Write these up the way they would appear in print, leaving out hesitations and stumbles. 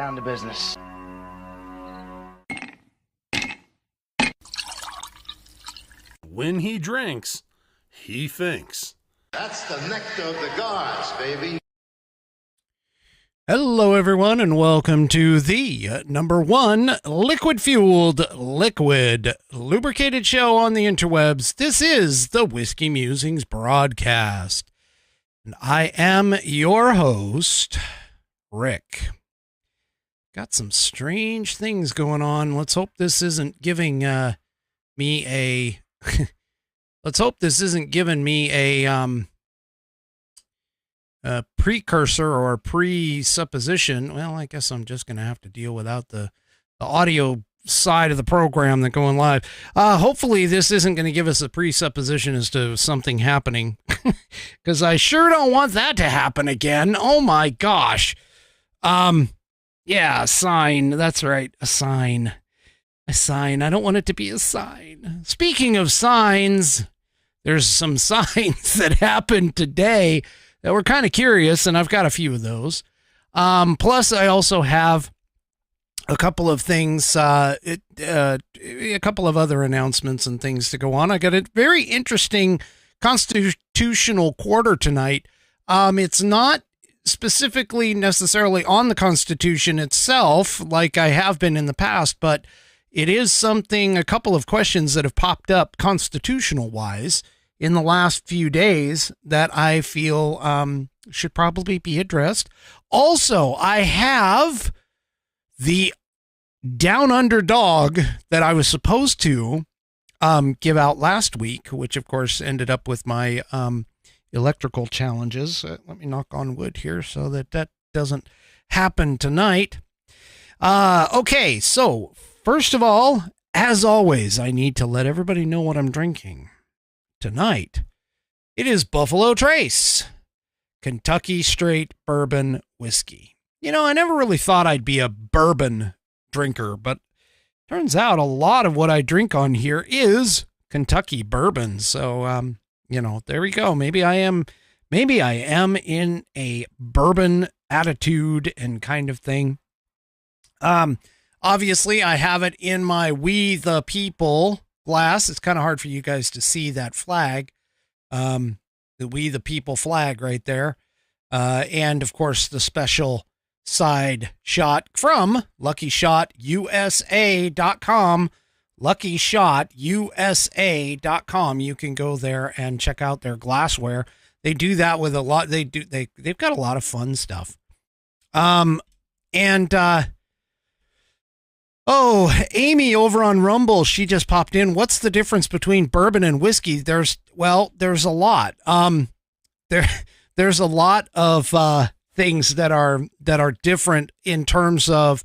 Down to business. When he drinks, he thinks. That's the nectar of the gods, baby. Hello, everyone, and welcome to the number one liquid-fueled, liquid, lubricated show on the interwebs. This is the Whiskey Musings Broadcast, and I am your host, Rick. Got some strange things going on. Let's hope this isn't giving me a... Let's hope this isn't giving me a precursor or presupposition. Well, I guess I'm just going to have to deal without the audio side of the program that going live. Hopefully this isn't going to give us a presupposition as to something happening, because I sure don't want that to happen again. Oh my gosh. Yeah, a sign. That's right. A sign. A sign. I don't want it to be a sign. Speaking of signs, there's some signs that happened today that were kind of curious, and I've got a few of those. Plus, I also have a couple of things, a couple of other announcements and things to go on. I got a very interesting constitutional quarter tonight. It's not specifically necessarily on the Constitution itself, like I have been in the past, but it is something, a couple of questions that have popped up constitutional-wise in the last few days that I feel should probably be addressed. Also, I have the Down Under dog that I was supposed to give out last week, which of course ended up with my electrical challenges. Let me knock on wood here so that doesn't happen tonight. Okay, so first of all, as always, I need to let everybody know what I'm drinking. Tonight, it is Buffalo Trace, Kentucky Straight Bourbon Whiskey. You know, I never really thought I'd be a bourbon drinker, but turns out a lot of what I drink on here is Kentucky bourbon. So, you know, there we go. Maybe I am in a bourbon attitude and kind of thing. Obviously, I have it in my We the People glass. It's kind of hard for you guys to see that flag, the We the People flag right there. And of course, the special side shot from LuckyShotUSA.com. LuckyShotUSA.com. You can go there and check out their glassware. They do that with a lot. They've got a lot of fun stuff. Oh, Amy over on Rumble, she just popped in. What's the difference between bourbon and whiskey? There's a lot. There's a lot of things that are different in terms of.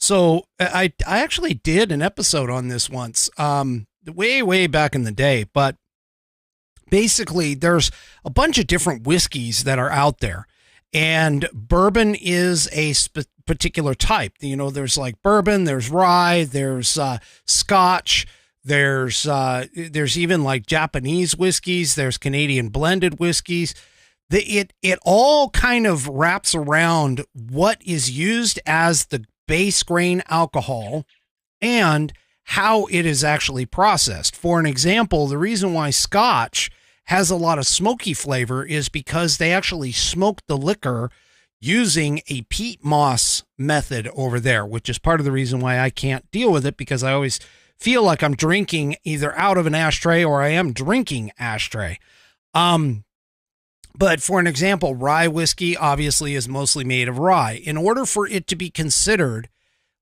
So I actually did an episode on this once, way back in the day. But basically, there's a bunch of different whiskeys that are out there. And bourbon is a particular type. You know, there's like bourbon, there's rye, there's Scotch, there's even like Japanese whiskeys, there's Canadian blended whiskeys. It all kind of wraps around what is used as the base grain alcohol and how it is actually processed. For an example, the reason why Scotch has a lot of smoky flavor is because they actually smoke the liquor using a peat moss method over there, which is part of the reason why I can't deal with it, because I always feel like I'm drinking either out of an ashtray or I am drinking ashtray. But for an example, rye whiskey obviously is mostly made of rye. In order for it to be considered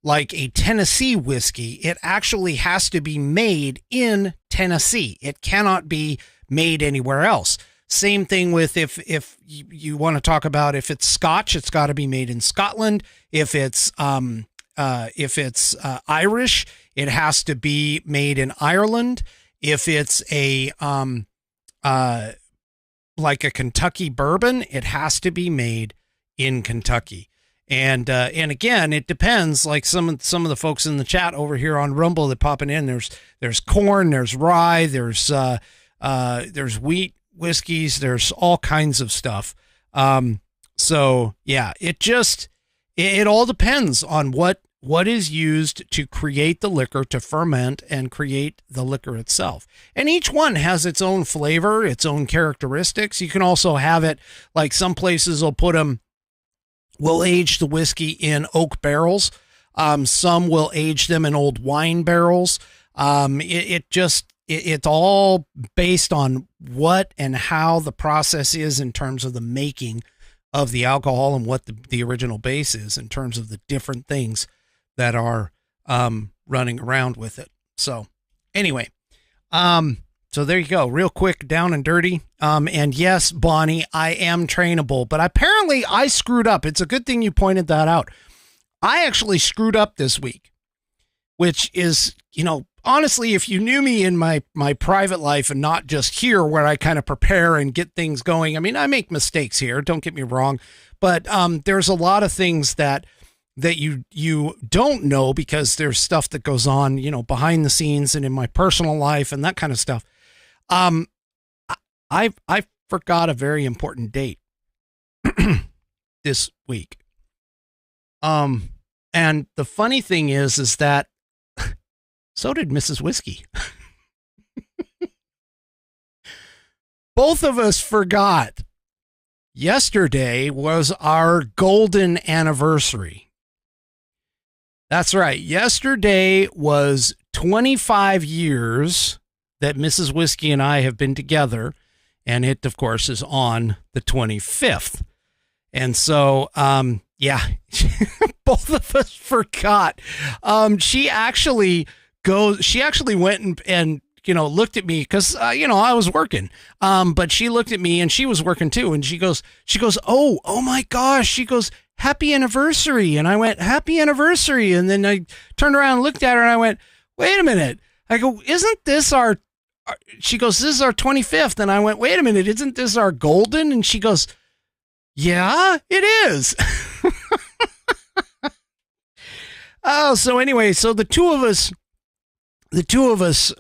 like a Tennessee whiskey, it actually has to be made in Tennessee. It cannot be made anywhere else. Same thing with if you want to talk about if it's Scotch, it's got to be made in Scotland. If it's Irish, it has to be made in Ireland. If it's a like a Kentucky bourbon, it has to be made in Kentucky. And again, it depends. Like some of the folks in the chat over here on Rumble that popping in, there's corn, there's rye, there's wheat whiskeys, there's all kinds of stuff. So yeah, it It all depends on what is used to create the liquor, to ferment and create the liquor itself. And each one has its own flavor, its own characteristics. You can also have it like some places will age the whiskey in oak barrels. Some will age them in old wine barrels. It's all based on what and how the process is in terms of the making of the alcohol and what the original base is in terms of the different things that are running around with it. So anyway, so there you go, real quick, down and dirty. And yes, Bonnie, I am trainable, but apparently I screwed up. It's a good thing you pointed that out. I actually screwed up this week, which is, honestly, if you knew me in my private life and not just here where I kind of prepare and get things going. I mean, I make mistakes here, don't get me wrong, but there's a lot of things that you don't know because there's stuff that goes on, behind the scenes and in my personal life and that kind of stuff. I forgot a very important date this week. And the funny thing is that so did Mrs. Whiskey. Both of us forgot. Yesterday was our golden anniversary. That's right. Yesterday was 25 years that Mrs. Whiskey and I have been together. And it, of course, is on the 25th. And so, yeah, both of us forgot. She actually went and looked at me because, I was working. But she looked at me and she was working too. And she goes, oh my gosh. She goes, happy anniversary. And I went, happy anniversary. And then I turned around and looked at her and I went, wait a minute. I go, isn't this she goes, this is our 25th. And I went, wait a minute. Isn't this our golden? And she goes, yeah, it is. Oh, so anyway, so the two of us,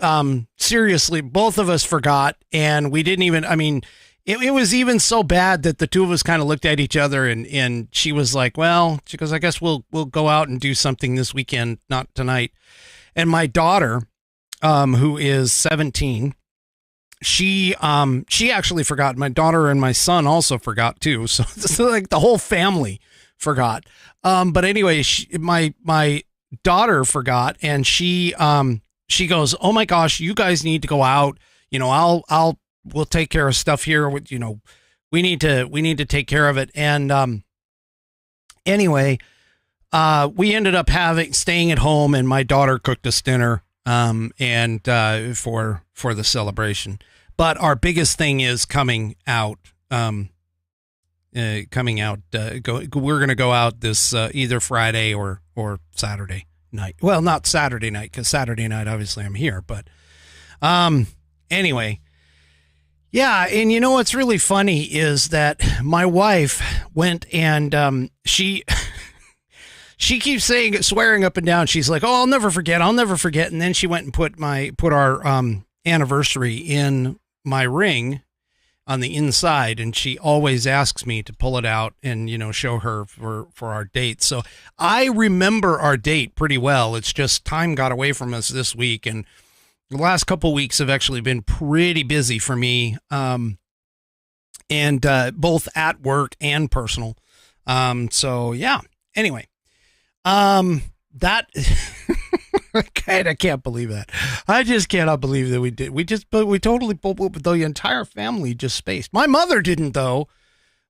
seriously, both of us forgot, and we didn't even, it was even so bad that the two of us kind of looked at each other and she was like, well, she goes, I guess we'll go out and do something this weekend, not tonight. And my daughter, who is 17, she actually forgot. My daughter and my son also forgot too. So like the whole family forgot. But anyway, my daughter forgot, and she goes, oh my gosh, you guys need to go out. We'll take care of stuff here. We need to take care of it. And, anyway, we ended up staying at home, and my daughter cooked us dinner, and for the celebration. But our biggest thing is coming out. We're going to go out this either Friday or Saturday night. Well, not Saturday night, because Saturday night, obviously, I'm here. But anyway, yeah. And what's really funny is that my wife went and she keeps swearing up and down. She's like, oh, I'll never forget. And then she went and put our anniversary in my ring on the inside, and she always asks me to pull it out and show her for our date. So I remember our date pretty well. It's just time got away from us this week, and the last couple weeks have actually been pretty busy for me, and both at work and personal. So yeah. Anyway, that I can't believe that. I just cannot believe that we did. We totally, the entire family just spaced. My mother didn't, though.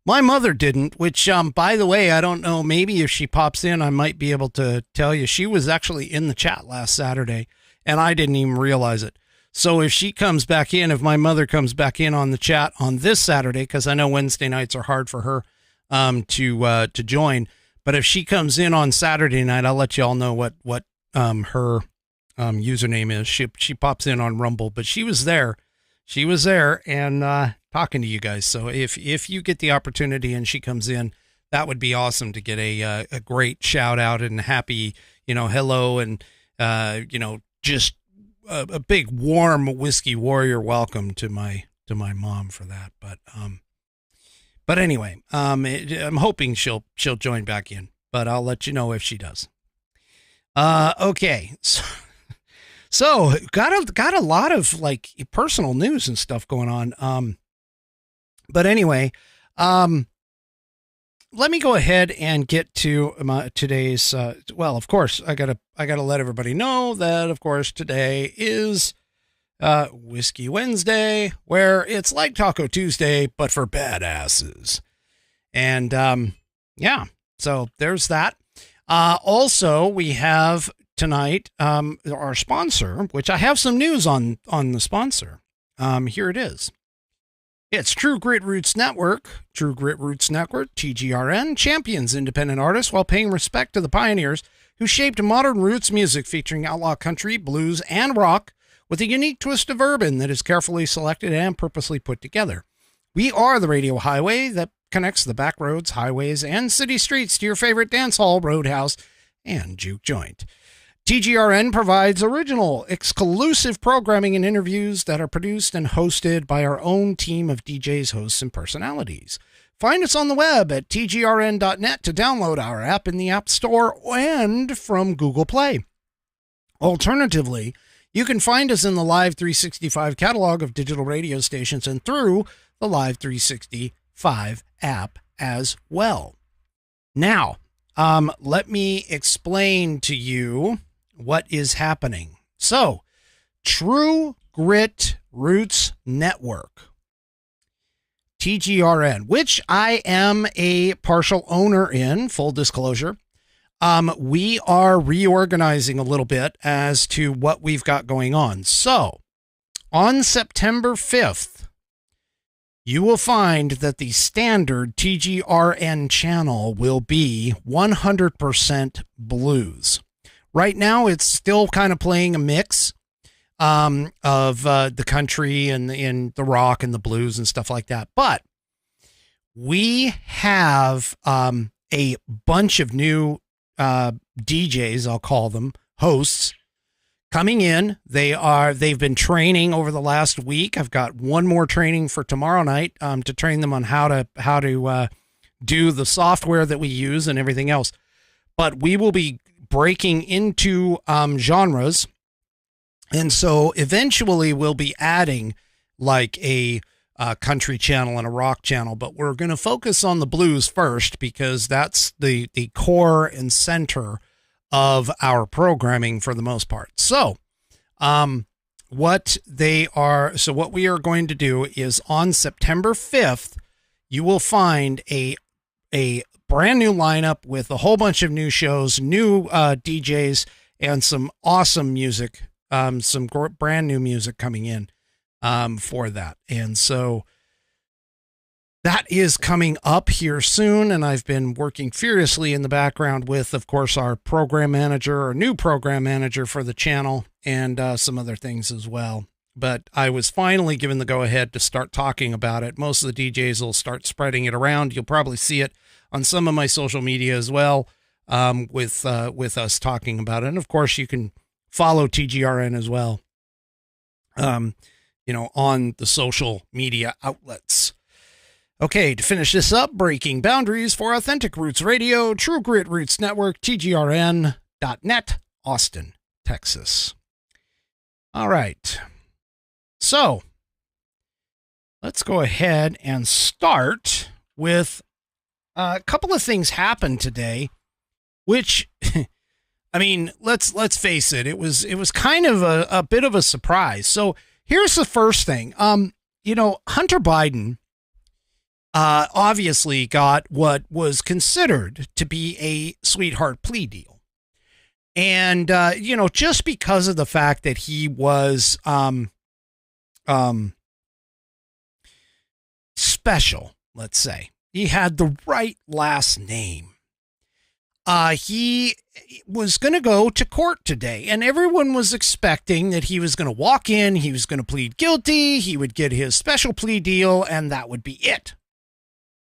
My mother didn't, which, by the way, I don't know. Maybe if she pops in, I might be able to tell you. She was actually in the chat last Saturday, and I didn't even realize it. So if she comes back in, if my mother comes back in on the chat on this Saturday, because I know Wednesday nights are hard for her to join, but if she comes in on Saturday night, I'll let you all know what her username is. She pops in on Rumble, but she was there and talking to you guys. So if you get the opportunity and she comes in, that would be awesome to get a great shout out and happy, hello, and just a big warm Whiskey Warrior welcome to my mom for that. But anyway, I'm hoping she'll join back in. but I'll let you know if she does. Okay. So got a lot of like personal news and stuff going on. But anyway, let me go ahead and get to today's, well, of course, I gotta let everybody know that, of course, today is Whiskey Wednesday, where it's like Taco Tuesday, but for badasses. And yeah, so there's that. Also, we have tonight our sponsor, which I have some news on the sponsor. Here it is. It's True Grit Roots Network. True Grit Roots Network, TGRN, champions independent artists while paying respect to the pioneers who shaped modern roots music featuring outlaw country, blues, and rock with a unique twist of urban that is carefully selected and purposely put together. We are the radio highway that connects the back roads, highways, and city streets to your favorite dance hall, roadhouse, and juke joint. TGRN provides original, exclusive programming and interviews that are produced and hosted by our own team of DJs, hosts, and personalities. Find us on the web at tgrn.net to download our app in the App Store and from Google Play. Alternatively, you can find us in the Live 365 catalog of digital radio stations and through the Live 365 app as well. Now, let me explain to you what is happening. So, True Grit Roots Network, TGRN, which I am a partial owner in, full disclosure. We are reorganizing a little bit as to what we've got going on. So, on September 5th, you will find that the standard TGRN channel will be 100% blues. Right now, it's still kind of playing a mix of the country and the rock and the blues and stuff like that. But we have a bunch of new DJs, I'll call them, hosts, coming in. They've been training over the last week. I've got one more training for tomorrow night to train them on how to do the software that we use and everything else. But we will be breaking into genres, and so eventually we'll be adding like a country channel and a rock channel, but we're going to focus on the blues first because that's the core and center of our programming for the most part. So what we are going to do is on September 5th, you will find a brand new lineup with a whole bunch of new shows, new DJs, and some awesome music, some brand new music coming in for that. And so that is coming up here soon, and I've been working furiously in the background with, of course, our new program manager for the channel, and some other things as well. But I was finally given the go-ahead to start talking about it. Most of the DJs will start spreading it around. You'll probably see it on some of my social media as well, with us talking about it. And of course, you can follow TGRN as well, on the social media outlets. Okay, to finish this up, breaking boundaries for Authentic Roots Radio, True Grit Roots Network, TGRN.net, Austin, Texas. All right. So let's go ahead and start with a couple of things happened today, which, I mean, let's face it, it was kind of a bit of a surprise. So here's the first thing. Hunter Biden obviously got what was considered to be a sweetheart plea deal. And, just because of the fact that he was special, let's say. He had the right last name. He was going to go to court today, and everyone was expecting that he was going to walk in, he was going to plead guilty, he would get his special plea deal, and that would be it.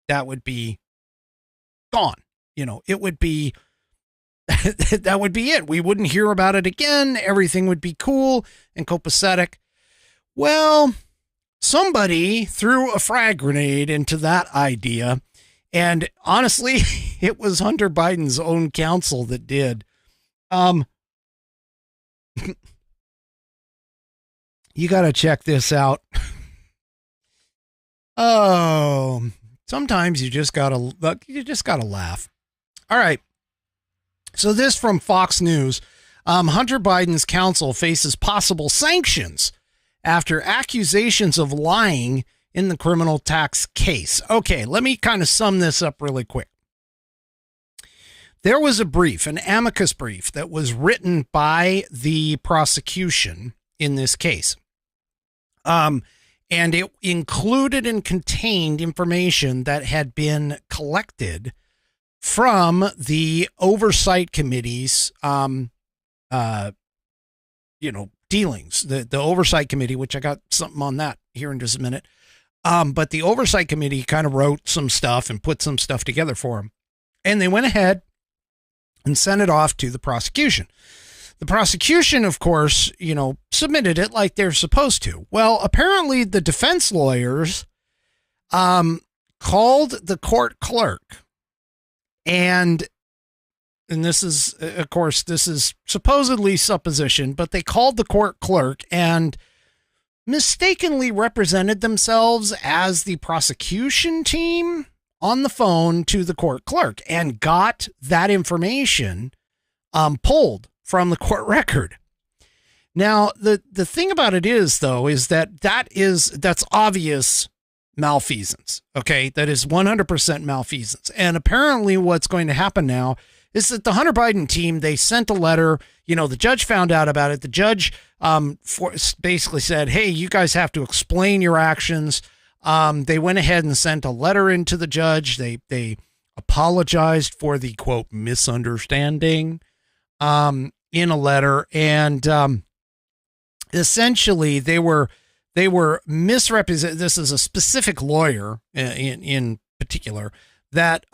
That would be gone. It would be, that would be it. We wouldn't hear about it again. Everything would be cool and copacetic. Well, somebody threw a frag grenade into that idea, And honestly, it was Hunter Biden's own counsel that did. You got to check this out. Oh, sometimes you just got to laugh. All right. So this from Fox News. Hunter Biden's counsel faces possible sanctions after accusations of lying in the criminal tax case. Okay, let me kind of sum this up really quick. There was a brief, an amicus brief, that was written by the prosecution in this case. And it included and contained information that had been collected from the oversight committee's, dealings. The oversight committee, which I got something on that here in just a minute. But the oversight committee kind of wrote some stuff and put some stuff together for him. And they went ahead and sent it off to the prosecution. The prosecution, of course, submitted it like they're supposed to. Well, apparently the defense lawyers called the court clerk, and this is, of course, this is supposedly supposition, but they called the court clerk and mistakenly represented themselves as the prosecution team on the phone to the court clerk and got that information pulled from the court record. Now, the thing about it is, though, is that's obvious malfeasance. Okay, that is 100% malfeasance. And apparently what's going to happen now is that the Hunter Biden team, they sent a letter, the judge found out about it. The judge basically said, hey, you guys have to explain your actions. They went ahead and sent a letter into the judge. They apologized for the, quote, misunderstanding in a letter. And essentially they were misrepresented. This is a specific lawyer in particular that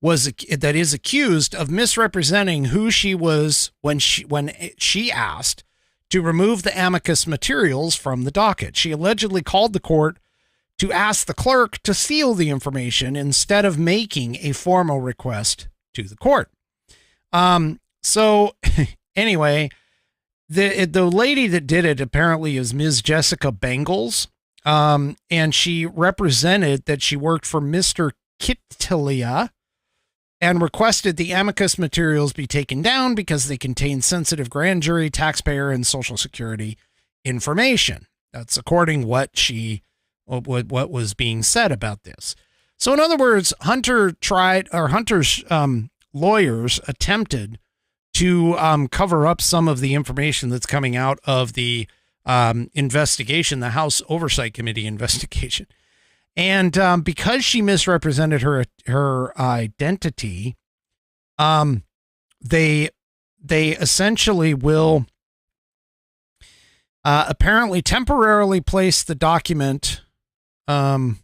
is accused of misrepresenting who she was when she asked to remove the amicus materials from the docket. She allegedly called the court to ask the clerk to seal the information instead of making a formal request to the court. So anyway, the lady that did it apparently is Ms. Jessica Bengals. And she represented that she worked for Mr. Kittilia and requested the amicus materials be taken down because they contain sensitive grand jury, taxpayer, and Social Security information. That's according what was being said about this. So in other words, Hunter's lawyers attempted to cover up some of the information that's coming out of the investigation, the House Oversight Committee investigation. And because she misrepresented her identity, they essentially will apparently temporarily place the document. The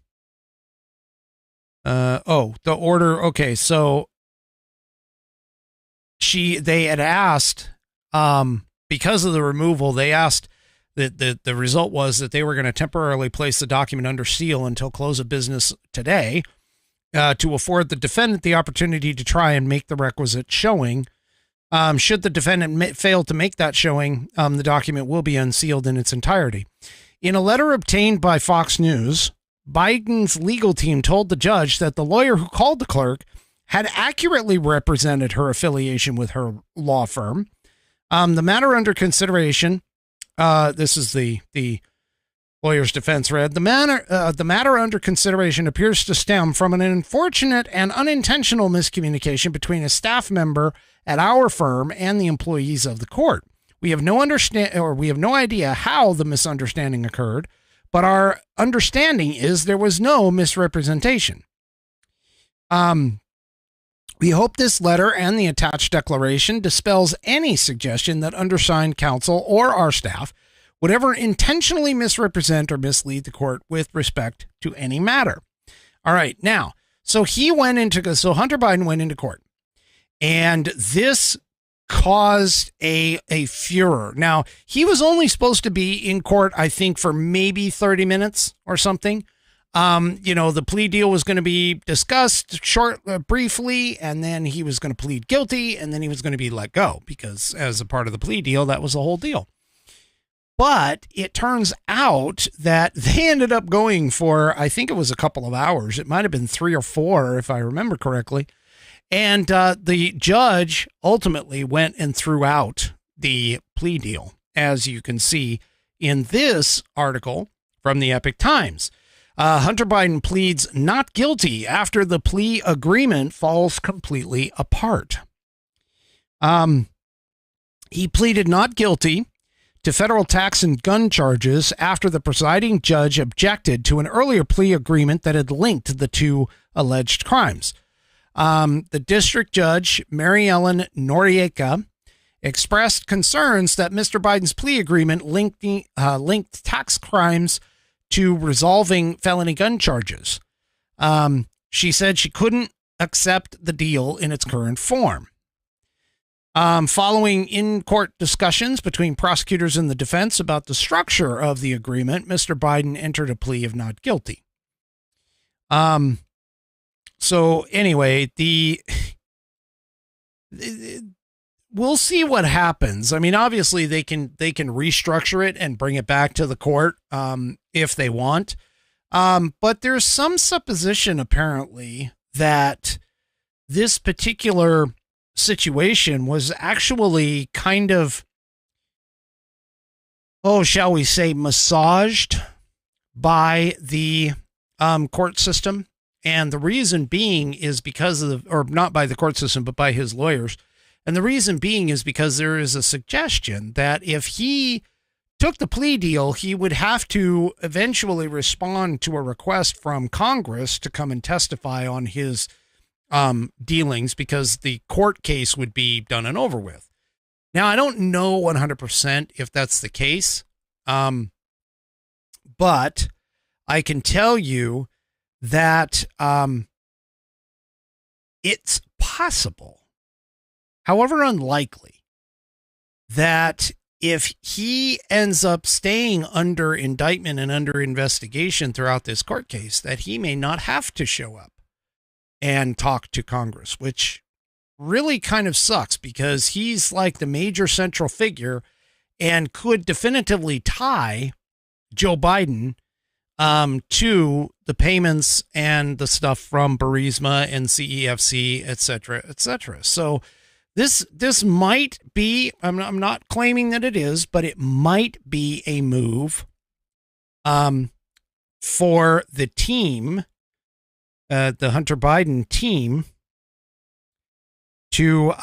order. Okay, so they had asked, because of the removal, they asked. The result was that they were going to temporarily place the document under seal until close of business today to afford the defendant the opportunity to try and make the requisite showing. Should the defendant fail to make that showing, the document will be unsealed in its entirety. In a letter obtained by Fox News, Biden's legal team told the judge that the lawyer who called the clerk had accurately represented her affiliation with her law firm. The matter under consideration... this is the lawyer's defense read. The matter under consideration appears to stem from an unfortunate and unintentional miscommunication between a staff member at our firm and the employees of the court. We have no idea how the misunderstanding occurred, but our understanding is there was no misrepresentation. We hope this letter and the attached declaration dispels any suggestion that undersigned counsel or our staff would ever intentionally misrepresent or mislead the court with respect to any matter. All right. Now, so Hunter Biden went into court, and this caused a furor. Now, he was only supposed to be in court, I think, for maybe 30 minutes or something. The plea deal was going to be discussed briefly, and then he was going to plead guilty, and then he was going to be let go because as a part of the plea deal, that was the whole deal. But it turns out that they ended up going for, I think it was a couple of hours. It might have been 3 or 4, if I remember correctly. And the judge ultimately went and threw out the plea deal, as you can see in this article from the Epoch Times. Hunter Biden pleads not guilty after the plea agreement falls completely apart. He pleaded not guilty to federal tax and gun charges after the presiding judge objected to an earlier plea agreement that had linked the two alleged crimes. The district judge, Mary Ellen Noriega, expressed concerns that Mr. Biden's plea agreement linked tax crimes to resolving felony gun charges. She said she couldn't accept the deal in its current form. Following in-court discussions between prosecutors and the defense about the structure of the agreement, Mr. Biden entered a plea of not guilty. So anyway, we'll see what happens. I mean, obviously they can restructure it and bring it back to the court if they want. But there's some supposition apparently that this particular situation was actually kind of, shall we say, massaged by the court system. And the reason being is because of or not by the court system, but by his lawyers. And the reason being is because there is a suggestion that if he took the plea deal, he would have to eventually respond to a request from Congress to come and testify on his dealings because the court case would be done and over with. Now, I don't know 100% if that's the case, but I can tell you that it's possible, however unlikely, that if he ends up staying under indictment and under investigation throughout this court case, that he may not have to show up and talk to Congress, which really kind of sucks because he's like the major central figure and could definitively tie Joe Biden to the payments and the stuff from Burisma and CEFC, et cetera, et cetera. So this might be, I'm not claiming that it is, but it might be a move for the team, the Hunter Biden team, to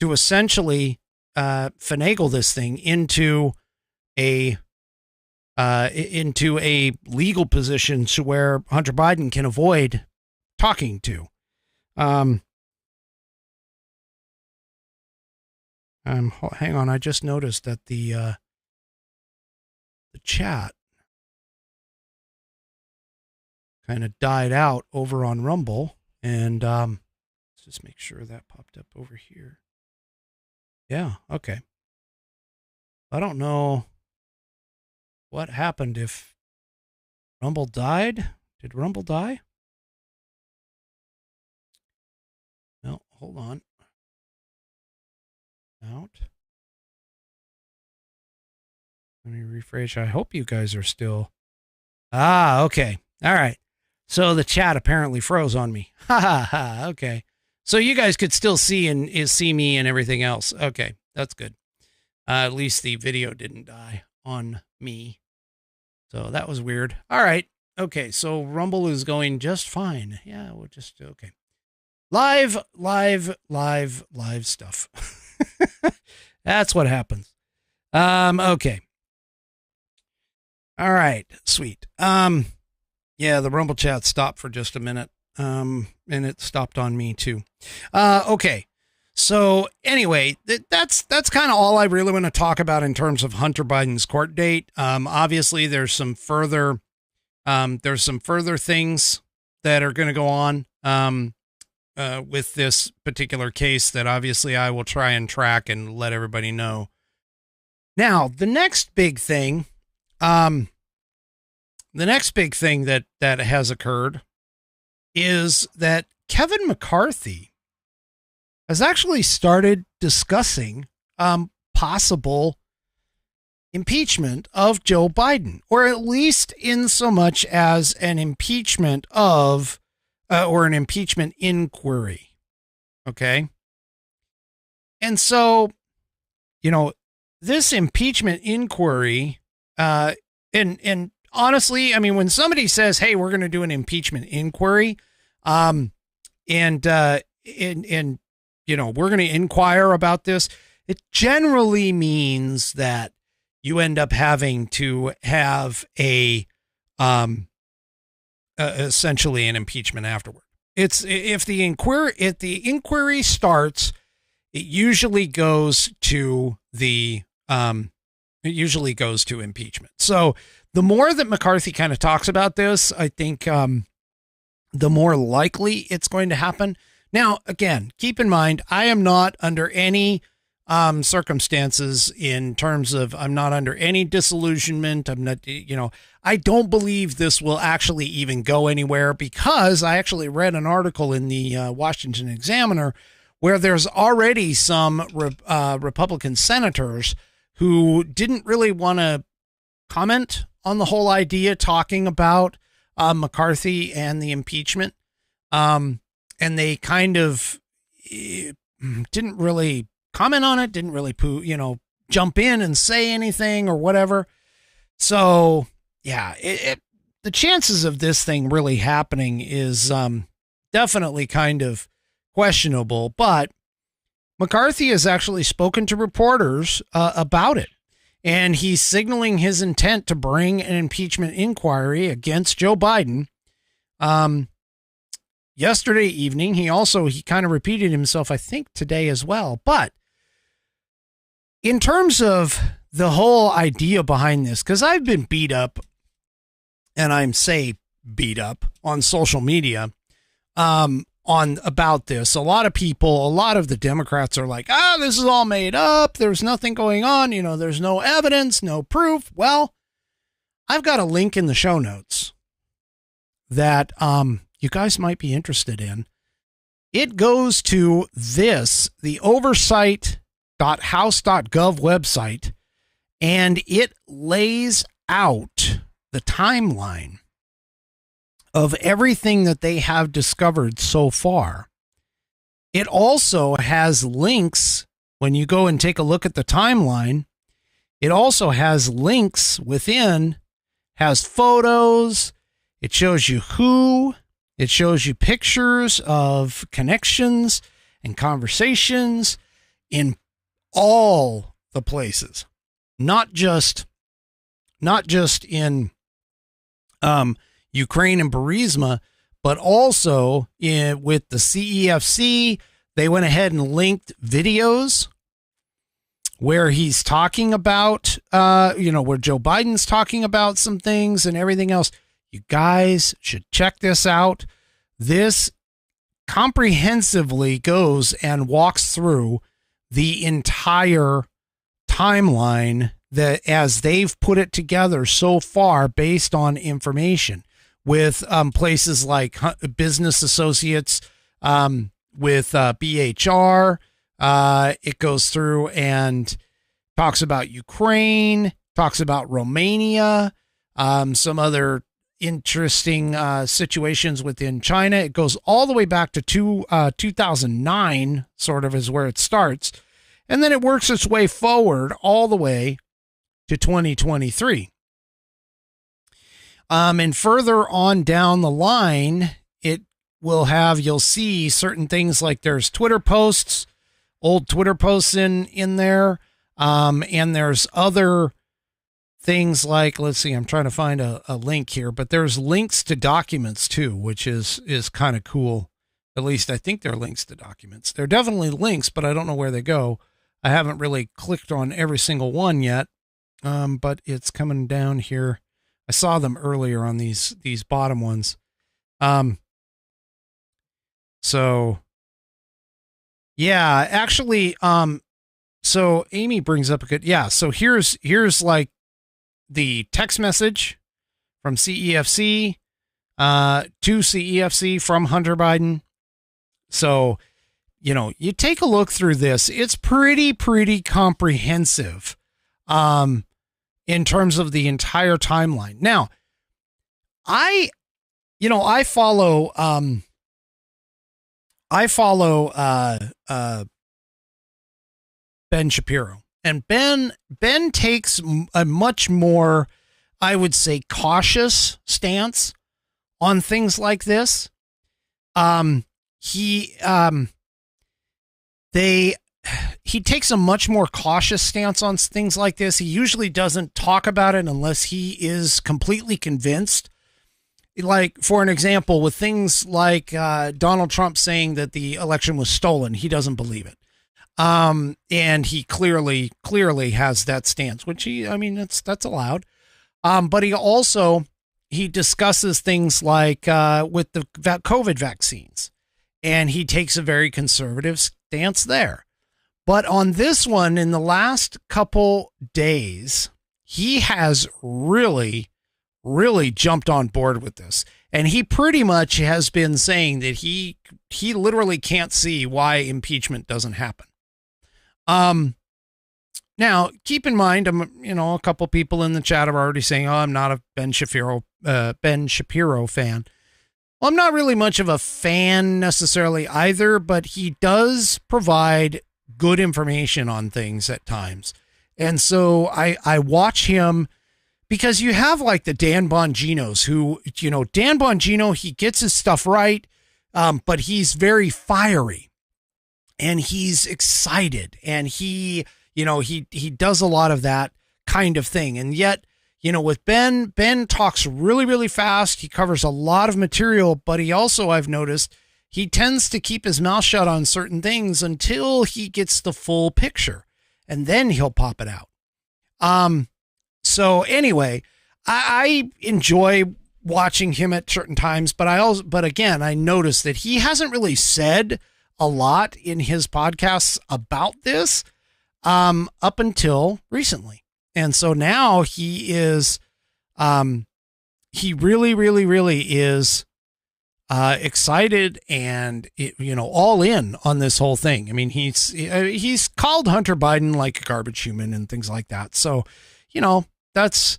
essentially finagle this thing into a legal position to where Hunter Biden can avoid talking to. Hang on. I just noticed that the chat kind of died out over on Rumble, and let's just make sure that popped up over here. Yeah. Okay. I don't know what happened if Rumble died. Did Rumble die? No, hold on. Out. Let me rephrase. I hope you guys are still. Okay. All right. So the chat apparently froze on me. Ha ha ha. Okay. So you guys could still see me and everything else. Okay. That's good. At least the video didn't die on me. So that was weird. All right. Okay. So Rumble is going just fine. Yeah. We'll just, okay. Live stuff. That's what happens. Okay. All right. Sweet. Yeah, the Rumble chat stopped for just a minute. And it stopped on me too. Okay. So anyway, that's kind of all I really want to talk about in terms of Hunter Biden's court date. Obviously there's some further things that are going to go on, with this particular case that obviously I will try and track and let everybody know. Now, the next big thing, the next big thing that has occurred is that Kevin McCarthy has actually started discussing possible impeachment of Joe Biden, or at least in so much as an impeachment of or an impeachment inquiry. Okay. And so, this impeachment inquiry, and honestly, I mean, when somebody says, "Hey, we're going to do an impeachment inquiry," and we're going to inquire about this, it generally means that you end up having to have essentially an impeachment afterward. If the inquiry starts, it usually goes to impeachment. So the more that McCarthy kind of talks about this, I think the more likely it's going to happen. Now, again, keep in mind, I am not under any circumstances in terms of, I'm not under any disillusionment. I'm not, I don't believe this will actually even go anywhere, because I actually read an article in the Washington Examiner where there's already some Republican senators who didn't really want to comment on the whole idea, talking about McCarthy and the impeachment. And they kind of didn't really comment on it, didn't really jump in and say anything or whatever. So yeah, the chances of this thing really happening is definitely kind of questionable, but McCarthy has actually spoken to reporters about it, and he's signaling his intent to bring an impeachment inquiry against Joe Biden. Yesterday evening, he kind of repeated himself, I think today as well. But in terms of the whole idea behind this, because I've been beat up, and I'm beat up on social media, about this. A lot of the Democrats are like, this is all made up. There's nothing going on. There's no evidence, no proof. Well, I've got a link in the show notes that, you guys might be interested in. It goes to the oversight.house.gov website, and it lays out the timeline of everything that they have discovered so far. It also has links. When you go and take a look at the timeline, it also has links within, has photos. It shows you who. It shows you pictures of connections and conversations in all the places, not just in Ukraine and Burisma, but also with the CEFC. They went ahead and linked videos where he's talking about, where Joe Biden's talking about some things and everything else. You guys should check this out. This comprehensively goes and walks through the entire timeline that, as they've put it together so far, based on information with places like Business Associates, with BHR. It goes through and talks about Ukraine, talks about Romania, some other interesting situations within China. It goes all the way back to 2009, sort of is where it starts. And then it works its way forward all the way to 2023. And further on down the line, you'll see certain things like there's Twitter posts, old Twitter posts in there. And there's other things like, let's see, I'm trying to find a link here, but there's links to documents too, which is kind of cool. At least I think they're links to documents. They're definitely links, but I don't know where they go. I haven't really clicked on every single one yet. But it's coming down here. I saw them earlier on these bottom ones. So yeah, actually, so Amy brings up a good, yeah. So here's like the text message from CEFC, to CEFC from Hunter Biden. So, you take a look through this. It's pretty comprehensive in terms of the entire timeline. Now, I follow Ben Shapiro, and Ben takes a much more, I would say, cautious stance on things like this. He takes a much more cautious stance on things like this. He usually doesn't talk about it unless he is completely convinced. Like, for an example, with things like Donald Trump saying that the election was stolen, he doesn't believe it. And he clearly has that stance, which that's allowed. But he discusses things like with the COVID vaccines, and he takes a very conservative stance there. But on this one, in the last couple days, he has really jumped on board with this. And he pretty much has been saying that he literally can't see why impeachment doesn't happen. Now, keep in mind, a couple people in the chat are already saying, "Oh, I'm not a Ben Shapiro fan." Well, I'm not really much of a fan necessarily either, but he does provide good information on things at times. And so I watch him, because you have like the Dan Bonginos who, Dan Bongino, he gets his stuff right, but he's very fiery and he's excited, and he does a lot of that kind of thing. And yet, with Ben talks really fast. He covers a lot of material, but he also, I've noticed, he tends to keep his mouth shut on certain things until he gets the full picture, and then he'll pop it out. So anyway, I enjoy watching him at certain times, but again, I noticed that he hasn't really said a lot in his podcasts about this, up until recently. And so now he is, he really is, excited and, all in on this whole thing. I mean, he's called Hunter Biden like a garbage human and things like that. So, that's,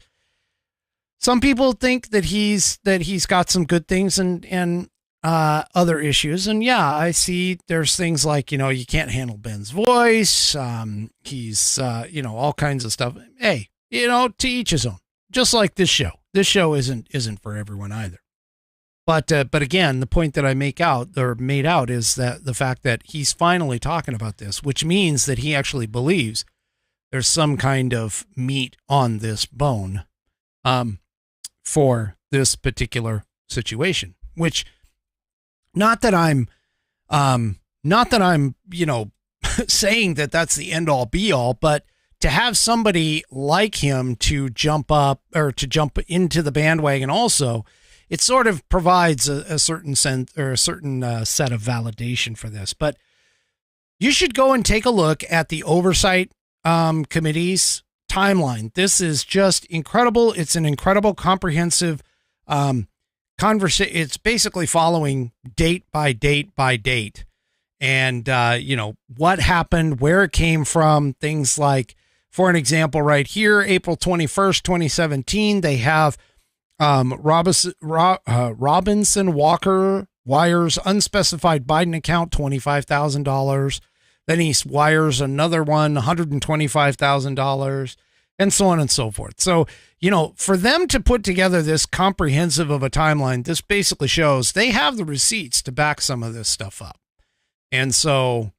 some people think that he's got some good things and other issues. And yeah, I see there's things like, you can't handle Ben's voice. He's, all kinds of stuff. Hey, to each his own, just like this show. This show isn't for everyone either. But again, the point that I made out is that the fact that he's finally talking about this, which means that he actually believes there's some kind of meat on this bone, for this particular situation, which, not that I'm, saying that that's the end all be all, but to have somebody like him to jump up or to jump into the bandwagon also, it sort of provides a certain sense or a certain set of validation for this. But you should go and take a look at the oversight committee's timeline. This is just incredible. It's an incredible, comprehensive conversation. It's basically following date by date by date, and what happened, where it came from. Things like, for an example, right here, April 21st, 2017, they have Robinson Walker wires unspecified Biden account $25,000. Then he wires another one $125,000, and so on and so forth. So, for them to put together this comprehensive of a timeline, this basically shows they have the receipts to back some of this stuff up. And so,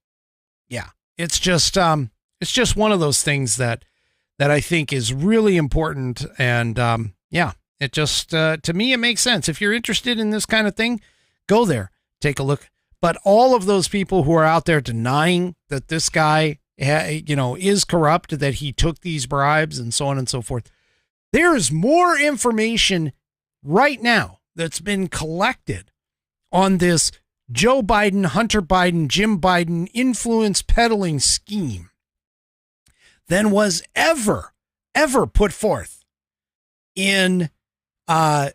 yeah, it's just one of those things that I think is really important. And, it just, to me, it makes sense. If you're interested in this kind of thing, go there, take a look. But all of those people who are out there denying that this guy, is corrupt, that he took these bribes and so on and so forth, there is more information right now that's been collected on this Joe Biden, Hunter Biden, Jim Biden influence peddling scheme than was ever put forth in in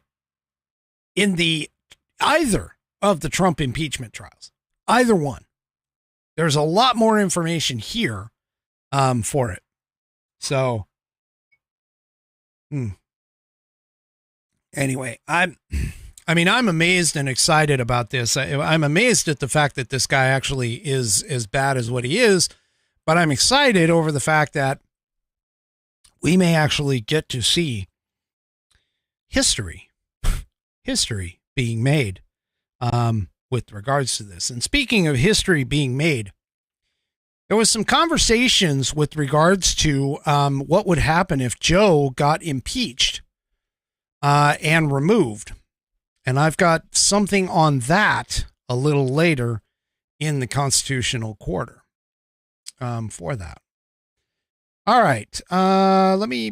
either of the Trump impeachment trials, either one. There's a lot more information here for it. So, anyway, I'm amazed and excited about this. I'm amazed at the fact that this guy actually is as bad as what he is, but I'm excited over the fact that we may actually get to see history being made with regards to this. And speaking of history being made, there was some conversations with regards to what would happen if Joe got impeached and removed. And I've got something on that a little later in the Constitutional Quarter for that. All right.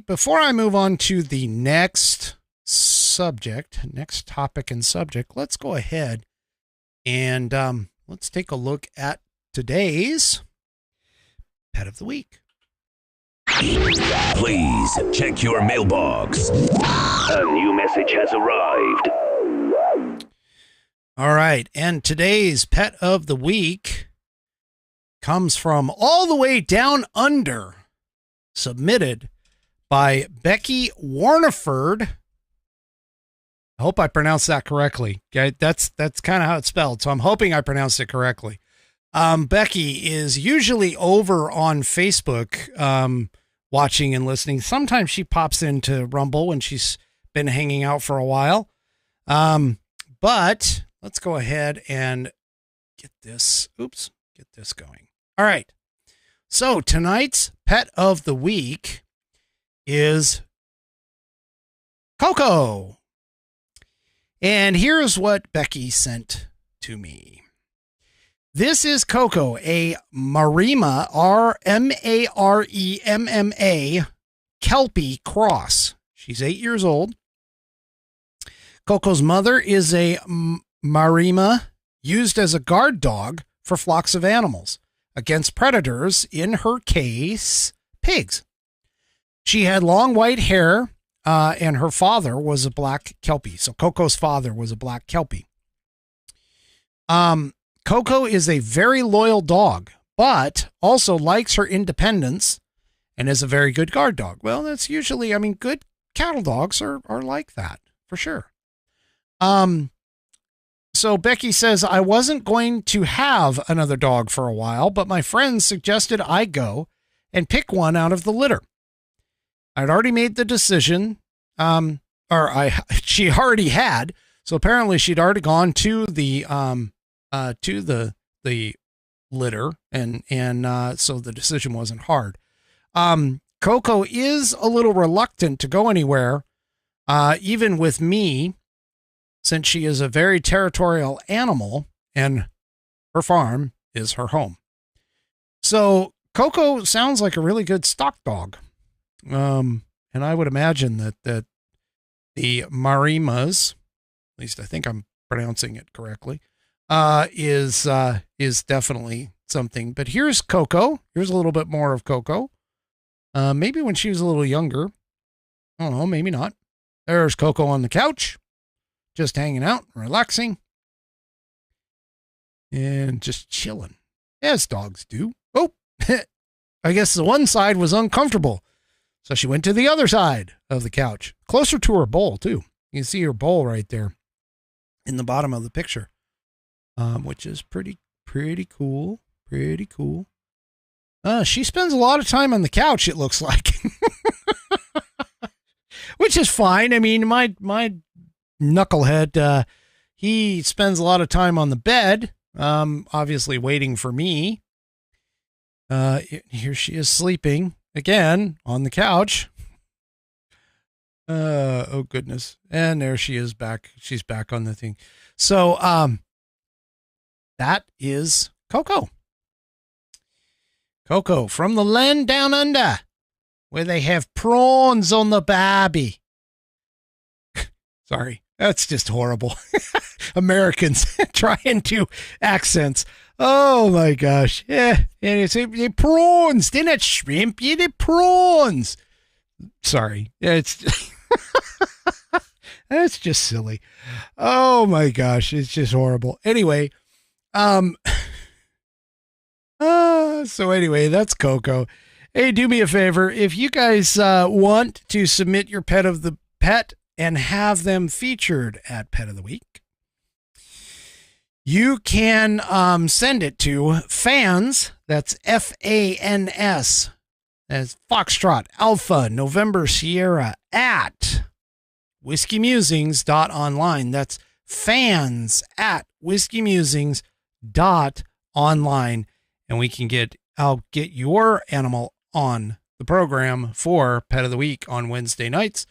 Before I move on to the next topic and subject, let's go ahead and let's take a look at today's Pet of the Week. Please check your mailbox. A new message has arrived. All right. And today's Pet of the Week comes from all the way down under, submitted by Becky Warneford. I hope I pronounced that correctly. Okay, that's kind of how it's spelled, so I'm hoping I pronounced it correctly. Becky is usually over on Facebook watching and listening. Sometimes she pops into Rumble when she's been hanging out for a while. But let's go ahead and get this going. All right. So tonight's Pet of the Week is Coco. And here's what Becky sent to me. This is Coco, a Maremma, Maremma, Kelpie cross. She's 8 years old. Coco's mother is a Maremma used as a guard dog for flocks of animals against predators, in her case, pigs. She had long white hair, and her father was a black Kelpie. So Coco's father was a black Kelpie. Coco is a very loyal dog, but also likes her independence and is a very good guard dog. Well, that's usually, good cattle dogs are like that for sure. So Becky says, I wasn't going to have another dog for a while, but my friends suggested I go and pick one out of the litter. I'd already made the decision, she already had. So apparently she'd already gone to the litter, and so the decision wasn't hard. Coco is a little reluctant to go anywhere, even with me, since she is a very territorial animal and her farm is her home. So Coco sounds like a really good stock dog. And I would imagine that the Maremmas, at least I think I'm pronouncing it correctly, is definitely something. But here's Coco. Here's a little bit more of Coco. Maybe when she was a little younger. I don't know, maybe not. There's Coco on the couch, just hanging out, relaxing, and just chilling, as dogs do. Oh, I guess the one side was uncomfortable, so she went to the other side of the couch, closer to her bowl, too. You can see her bowl right there in the bottom of the picture, which is pretty cool. Pretty cool. She spends a lot of time on the couch, it looks like, which is fine. I mean, my knucklehead, he spends a lot of time on the bed, obviously waiting for me. Here she is sleeping again on the couch. Oh goodness. And there she is back. She's back on the thing. So, that is Coco. Coco from the land down under, where they have prawns on the barbie. Sorry, that's just horrible. Americans trying to accents. Oh my gosh. Yeah. And it's the prawns. They're not shrimp. Yeah, they're prawns. Sorry. Yeah, it's That's just silly. Oh my gosh, it's just horrible. Anyway, so anyway, that's Coco. Hey, do me a favor. If you guys want to submit your pet of the pet and have them featured at Pet of the Week, you can send it to fans. That's FANS. That's Foxtrot Alpha November Sierra at whiskeymusings.online. That's fans at whiskeymusings.online. And I'll get your animal on the program for Pet of the Week on Wednesday nights.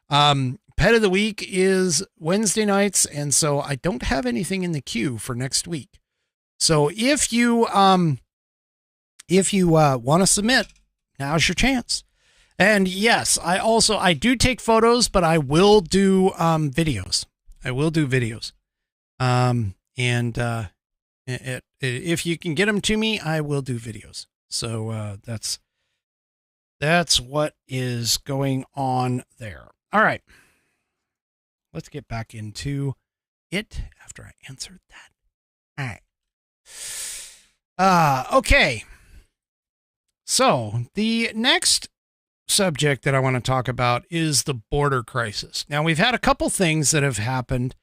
Pet of the Week is Wednesday nights, and so I don't have anything in the queue for next week. So if you want to submit, now's your chance. And yes, I do take photos, but I will do videos. If you can get them to me, I will do videos. So that's what is going on there. All right. Let's get back into it after I answered that. All right. Okay. So the next subject that I want to talk about is the border crisis. Now, we've had a couple things that have happened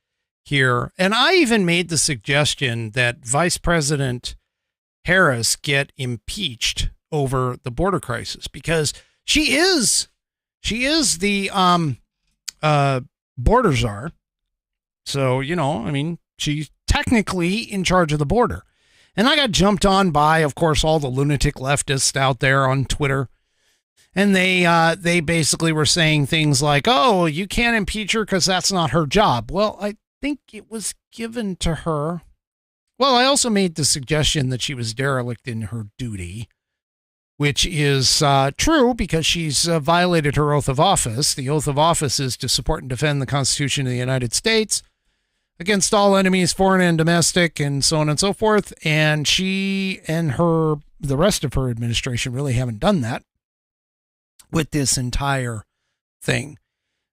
here, and I even made the suggestion that Vice President Harris get impeached over the border crisis because she is the border czar. So, she's technically in charge of the border. And I got jumped on by, of course, all the lunatic leftists out there on Twitter. And they basically were saying things like, oh, you can't impeach her because that's not her job. Well, I think it was given to her. Well, I also made the suggestion that she was derelict in her duty, which is true because she's violated her oath of office. The oath of office is to support and defend the Constitution of the United States against all enemies, foreign and domestic, and so on and so forth. And she and the rest of her administration really haven't done that with this entire thing.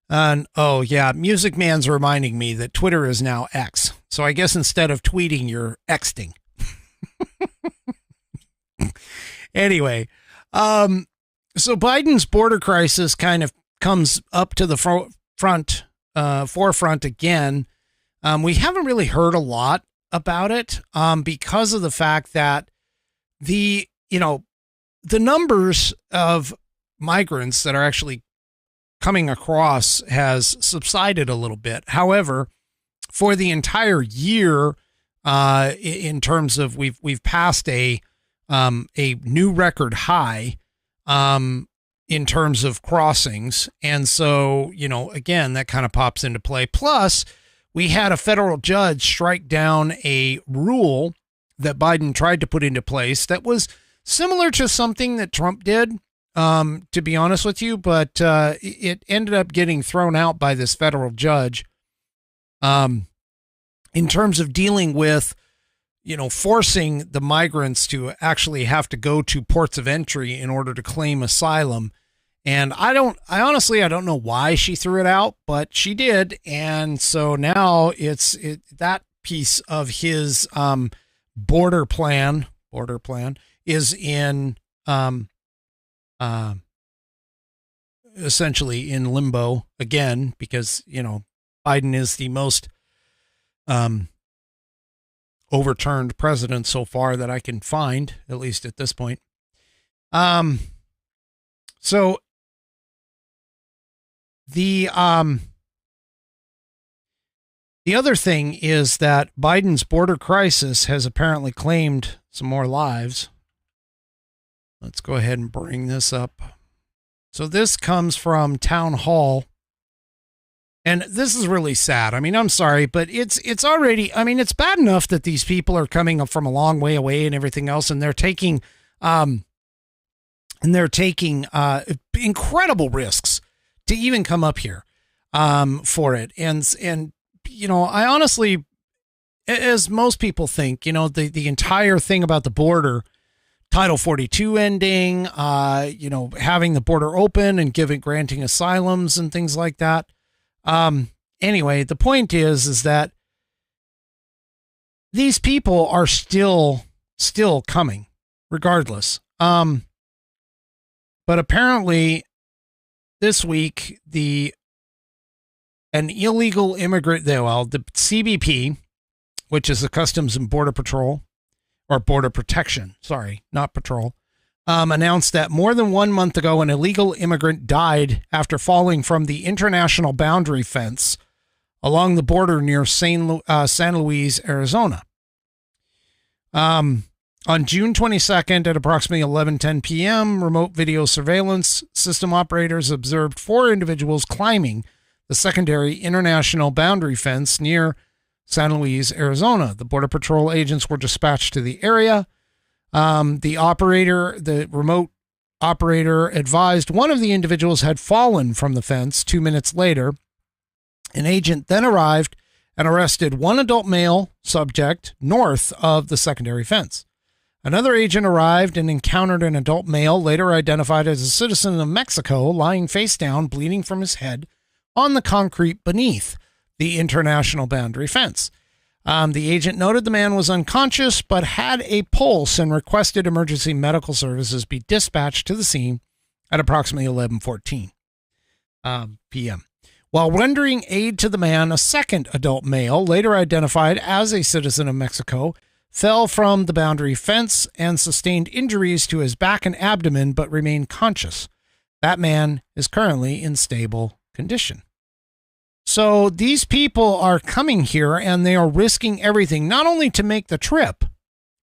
And oh yeah, Music Man's reminding me that Twitter is now X. So I guess instead of tweeting, you're Xting. Anyway, so Biden's border crisis kind of comes up to the forefront again. We haven't really heard a lot about it because of the fact that the numbers of migrants that are actually coming across has subsided a little bit. However, for the entire year, in terms of we've passed a new record high in terms of crossings. And so, again, that kind of pops into play. Plus, we had a federal judge strike down a rule that Biden tried to put into place that was similar to something that Trump did, to be honest with you, but it ended up getting thrown out by this federal judge in terms of dealing with forcing the migrants to actually have to go to ports of entry in order to claim asylum. And I honestly don't know why she threw it out, but she did. And so now that piece of his border plan is in essentially in limbo again, because Biden is the most overturned president so far that I can find, at least at this point. So the other thing is that Biden's border crisis has apparently claimed some more lives. Let's go ahead and bring this up. So this comes from Townhall. And this is really sad. I mean, I'm sorry, but it's already, it's bad enough that these people are coming up from a long way away and everything else, and they're taking incredible risks to even come up here for it. And I honestly, as most people think, the entire thing about the border, Title 42 ending, having the border open and granting asylums and things like that. Anyway, the point is that these people are still coming regardless. But apparently this week, an illegal immigrant, the CBP, which is the Customs and Border Patrol, or Border Protection, sorry, not patrol, announced that more than 1 month ago, an illegal immigrant died after falling from the international boundary fence along the border near San Luis, Arizona. On June 22nd at approximately 11:10 p.m., remote video surveillance system operators observed 4 individuals climbing the secondary international boundary fence near San Luis, Arizona. The Border Patrol agents were dispatched to the area. The remote operator advised one of the individuals had fallen from the fence 2 minutes later. An agent then arrived and arrested one adult male subject north of the secondary fence. Another agent arrived and encountered an adult male, later identified as a citizen of Mexico, lying face down, bleeding from his head on the concrete beneath the international boundary fence. The agent noted the man was unconscious but had a pulse and requested emergency medical services be dispatched to the scene at approximately 11:14 p.m. While rendering aid to the man, a second adult male, later identified as a citizen of Mexico, fell from the boundary fence and sustained injuries to his back and abdomen but remained conscious. That man is currently in stable condition. So these people are coming here and they are risking everything, not only to make the trip.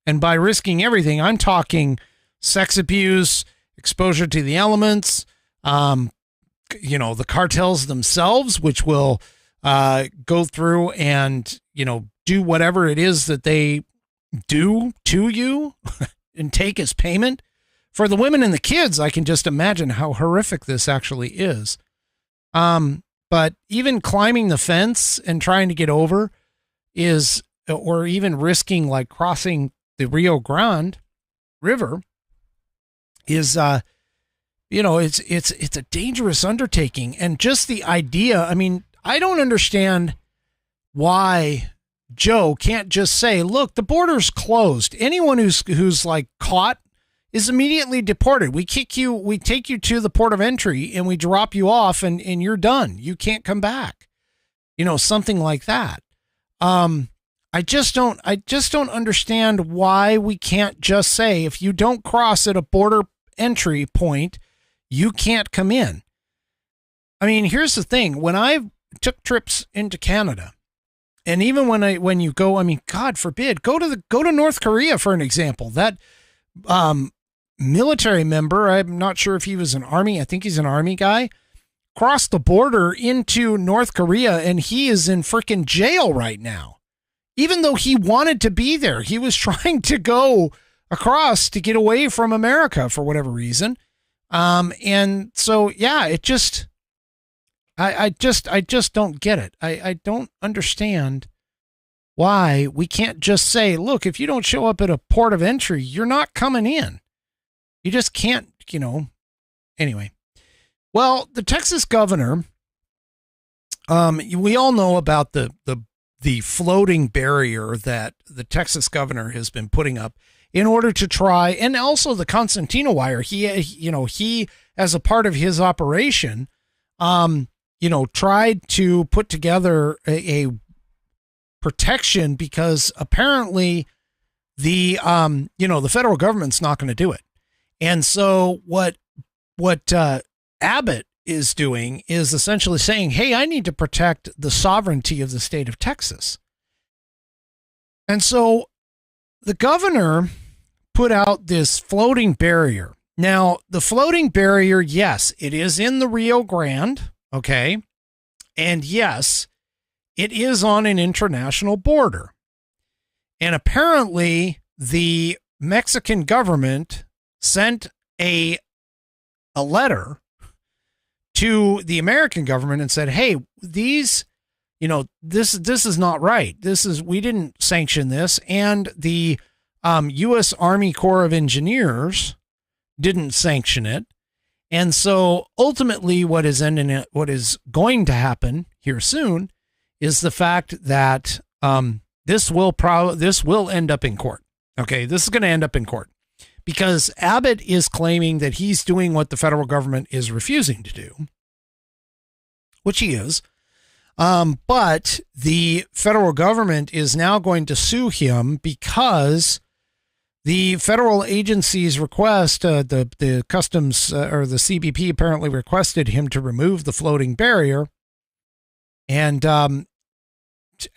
And by risking everything, I'm talking sex abuse, exposure to the elements, the cartels themselves, which will go through and, do whatever it is that they do to you and take as payment. For the women and the kids, I can just imagine how horrific this actually is. But even climbing the fence and trying to get over or even risking like crossing the Rio Grande River is, it's a dangerous undertaking. And just the idea, I mean, I don't understand why Joe can't just say, look, the border's closed. Anyone who's like caught is immediately deported. We take you to the port of entry and we drop you off and you're done. You can't come back. Something like that. I just don't understand why we can't just say, if you don't cross at a border entry point, you can't come in. I mean, here's the thing. When I took trips into Canada, and even when you go, I mean, God forbid, go to North Korea, for an example. That military member, I'm not sure if he was an army, I think he's an army guy, crossed the border into North Korea and he is in freaking jail right now. Even though he wanted to be there, he was trying to go across to get away from America for whatever reason. And so, yeah, it just, I just don't get it. I don't understand why we can't just say, look, if you don't show up at a port of entry, you're not coming in. You just can't, anyway. Well, the Texas governor, we all know about the floating barrier that the Texas governor has been putting up in order to try, and also the Constantino wire. He, as a part of his operation, tried to put together a protection, because apparently the federal government's not going to do it. And so what Abbott is doing is essentially saying, hey, I need to protect the sovereignty of the state of Texas. And so the governor put out this floating barrier. Now, the floating barrier, yes, it is in the Rio Grande, okay? And yes, it is on an international border. And apparently the Mexican government sent a letter to the American government and said, hey, these, this is not right. We didn't sanction this. And the U.S. Army Corps of Engineers didn't sanction it. And so ultimately what is going to happen here soon is the fact that this will end up in court. Okay, this is going to end up in court because Abbott is claiming that he's doing what the federal government is refusing to do, which he is. But the federal government is now going to sue him because the federal agency's request, the customs or the CBP apparently requested him to remove the floating barrier, and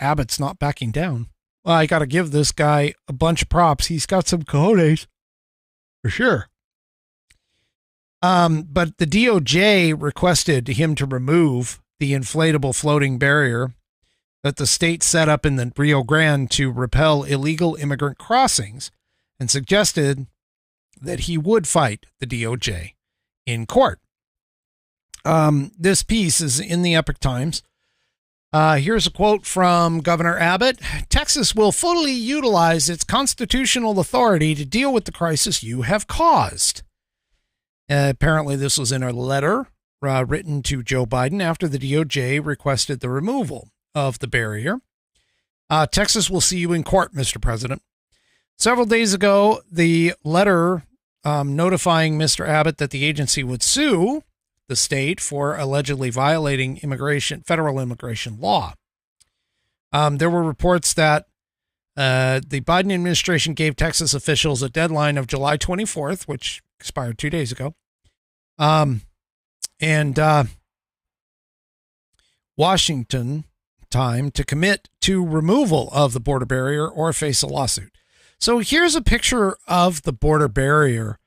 Abbott's not backing down. Well, I got to give this guy a bunch of props. He's got some cojones for sure. But the DOJ requested him to remove the inflatable floating barrier that the state set up in the Rio Grande to repel illegal immigrant crossings, and suggested that he would fight the DOJ in court. This piece is in the Epoch Times. Here's a quote from Governor Abbott. Texas will fully utilize its constitutional authority to deal with the crisis you have caused. Apparently, this was in a letter written to Joe Biden after the DOJ requested the removal of the barrier. Texas will see you in court, Mr. President. Several days ago, the letter notifying Mr. Abbott that the agency would sue the state for allegedly violating federal immigration law. There were reports that the Biden administration gave Texas officials a deadline of July 24th, which expired 2 days ago, and Washington time to commit to removal of the border barrier or face a lawsuit. So here's a picture of the border barrier.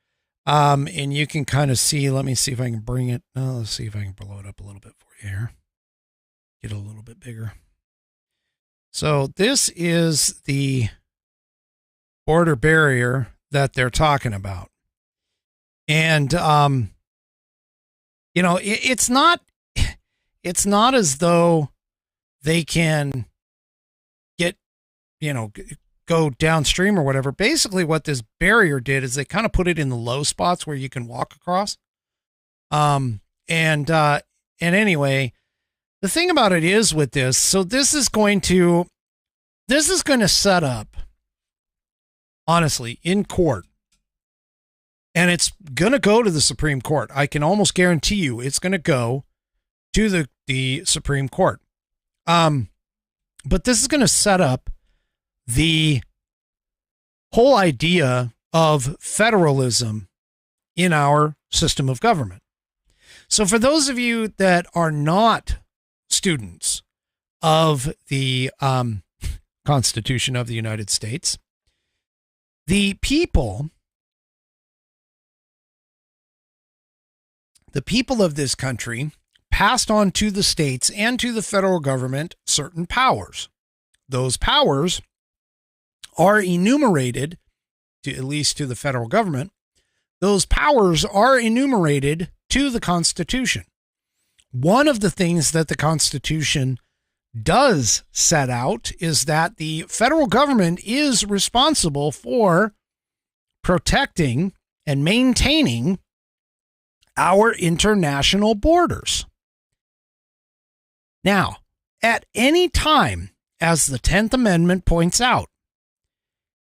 And you can kind of see, let me see if I can bring it. Let's see if I can blow it up a little bit for you here. Get it a little bit bigger. So this is the border barrier that they're talking about. And, it's not as though they can get, go downstream or whatever. Basically what this barrier did is they kind of put it in the low spots where you can walk across. And anyway, the thing about it is with this, so this is going to set up, honestly, in court, and it's going to go to the Supreme Court. I can almost guarantee you it's going to go to the Supreme Court. But this is going to set up the whole idea of federalism in our system of government. So for those of you that are not students of the Constitution of the United States, the people of this country passed on to the states and to the federal government certain powers. Those powers are enumerated, at least to the federal government. Those powers are enumerated to the Constitution. One of the things that the Constitution does set out is that the federal government is responsible for protecting and maintaining our international borders. Now, at any time, as the 10th Amendment points out,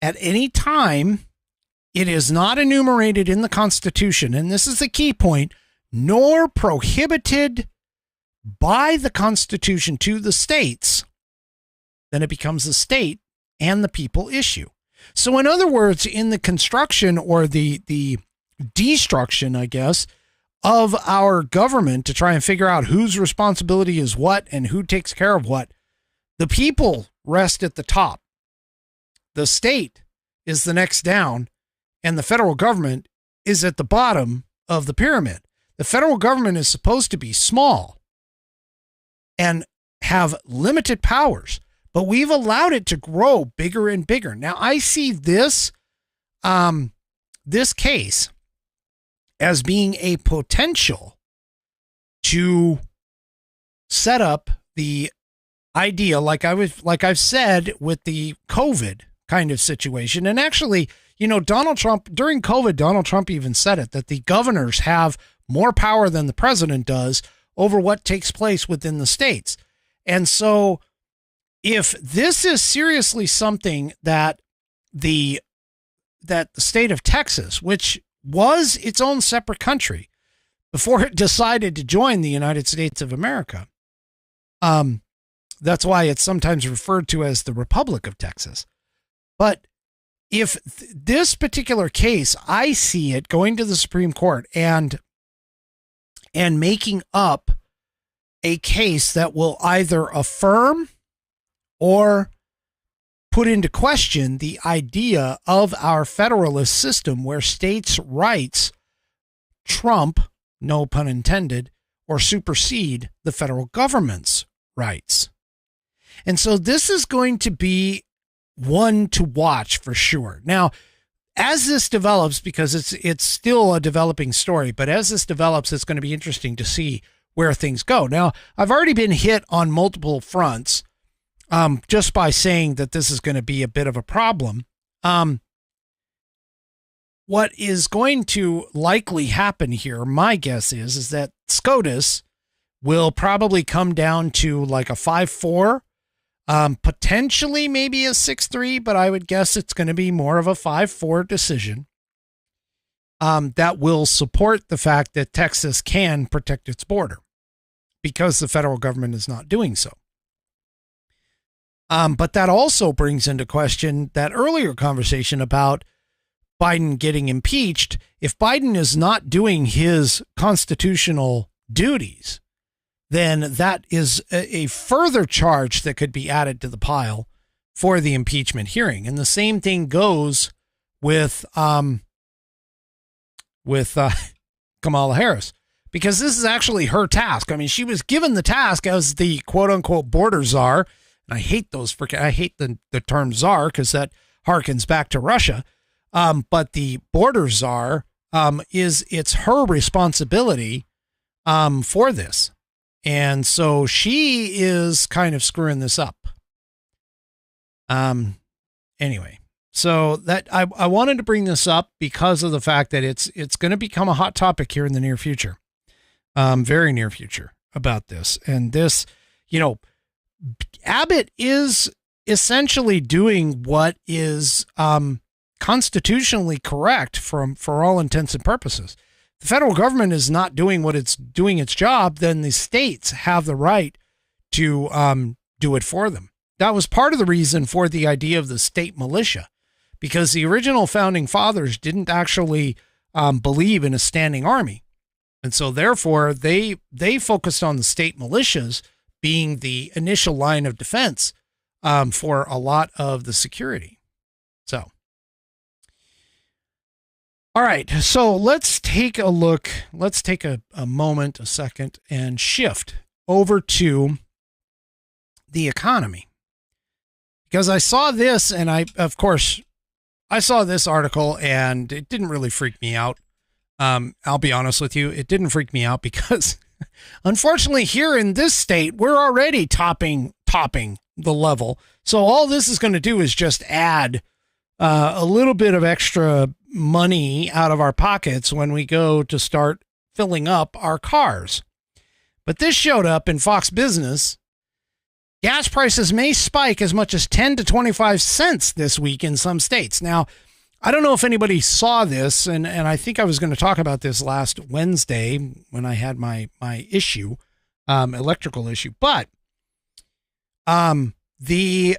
at any time it is not enumerated in the Constitution, and this is the key point, nor prohibited by the Constitution to the states, then it becomes a state and the people issue. So in other words, in the construction or the destruction, I guess, of our government to try and figure out whose responsibility is what and who takes care of what, the people rest at the top. The state is the next down, and the federal government is at the bottom of the pyramid. The federal government is supposed to be small and have limited powers, but we've allowed it to grow bigger and bigger. Now, I see this case as being a potential to set up the idea, like I've said with the COVID kind of situation. And actually, Donald Trump, during COVID, Donald Trump even said it, that the governors have more power than the president does over what takes place within the states. And so if this is seriously something that the state of Texas, which was its own separate country before it decided to join the United States of America, that's why it's sometimes referred to as the Republic of Texas. But if this particular case, I see it going to the Supreme Court and making up a case that will either affirm or put into question the idea of our federalist system where states' rights trump, no pun intended, or supersede the federal government's rights. And so this is going to be one to watch for sure. Now, as this develops, because it's still a developing story, but as this develops, it's going to be interesting to see where things go. Now, I've already been hit on multiple fronts just by saying that this is going to be a bit of a problem. What is going to likely happen here, my guess is that SCOTUS will probably come down to like a 5-4, potentially maybe a 6-3, but I would guess it's going to be more of a 5-4 decision that will support the fact that Texas can protect its border because the federal government is not doing so. But that also brings into question that earlier conversation about Biden getting impeached. If Biden is not doing his constitutional duties, then that is a further charge that could be added to the pile for the impeachment hearing. And the same thing goes with Kamala Harris, because this is actually her task. I mean, she was given the task as the quote unquote border czar. And I hate the term czar because that harkens back to Russia. But the border czar, it's her responsibility for this. And so she is kind of screwing this up. Anyway, so that I wanted to bring this up because of the fact that it's going to become a hot topic here in the near future, very near future about this. And this, Abbott is essentially doing what is constitutionally correct for all intents and purposes. The federal government is not doing what it's doing its job, then the states have the right to do it for them. That was part of the reason for the idea of the state militia, because the original founding fathers didn't actually believe in a standing army. And so therefore they focused on the state militias being the initial line of defense for a lot of the security. So, all right, so let's take a look. Let's take a moment, a second, and shift over to the economy. Because I saw this, and I saw this article, and it didn't really freak me out. I'll be honest with you, it didn't freak me out because unfortunately here in this state, we're already topping the level. So all this is going to do is just add a little bit of extra money out of our pockets when we go to start filling up our cars. But this showed up in Fox Business. Gas prices may spike as much as 10 to 25 cents this week in some states. Now, I don't know if anybody saw this, and I think I was going to talk about this last Wednesday when I had my issue, electrical issue. But the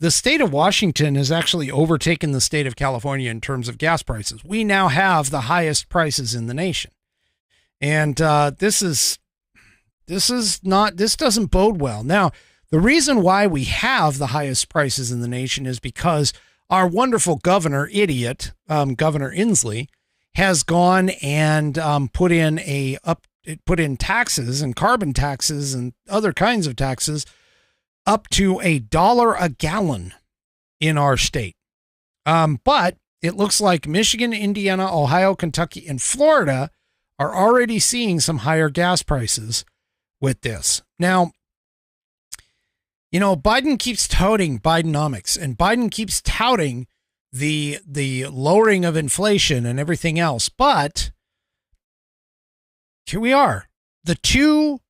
state of Washington has actually overtaken the state of California in terms of gas prices. We now have the highest prices in the nation. And this doesn't bode well. Now, the reason why we have the highest prices in the nation is because our wonderful Governor Inslee has gone and put in taxes and carbon taxes and other kinds of taxes up to $1 a gallon in our state. But it looks like Michigan, Indiana, Ohio, Kentucky, and Florida are already seeing some higher gas prices with this. Now, Biden keeps touting Bidenomics, and Biden keeps touting the lowering of inflation and everything else. But here we are. The two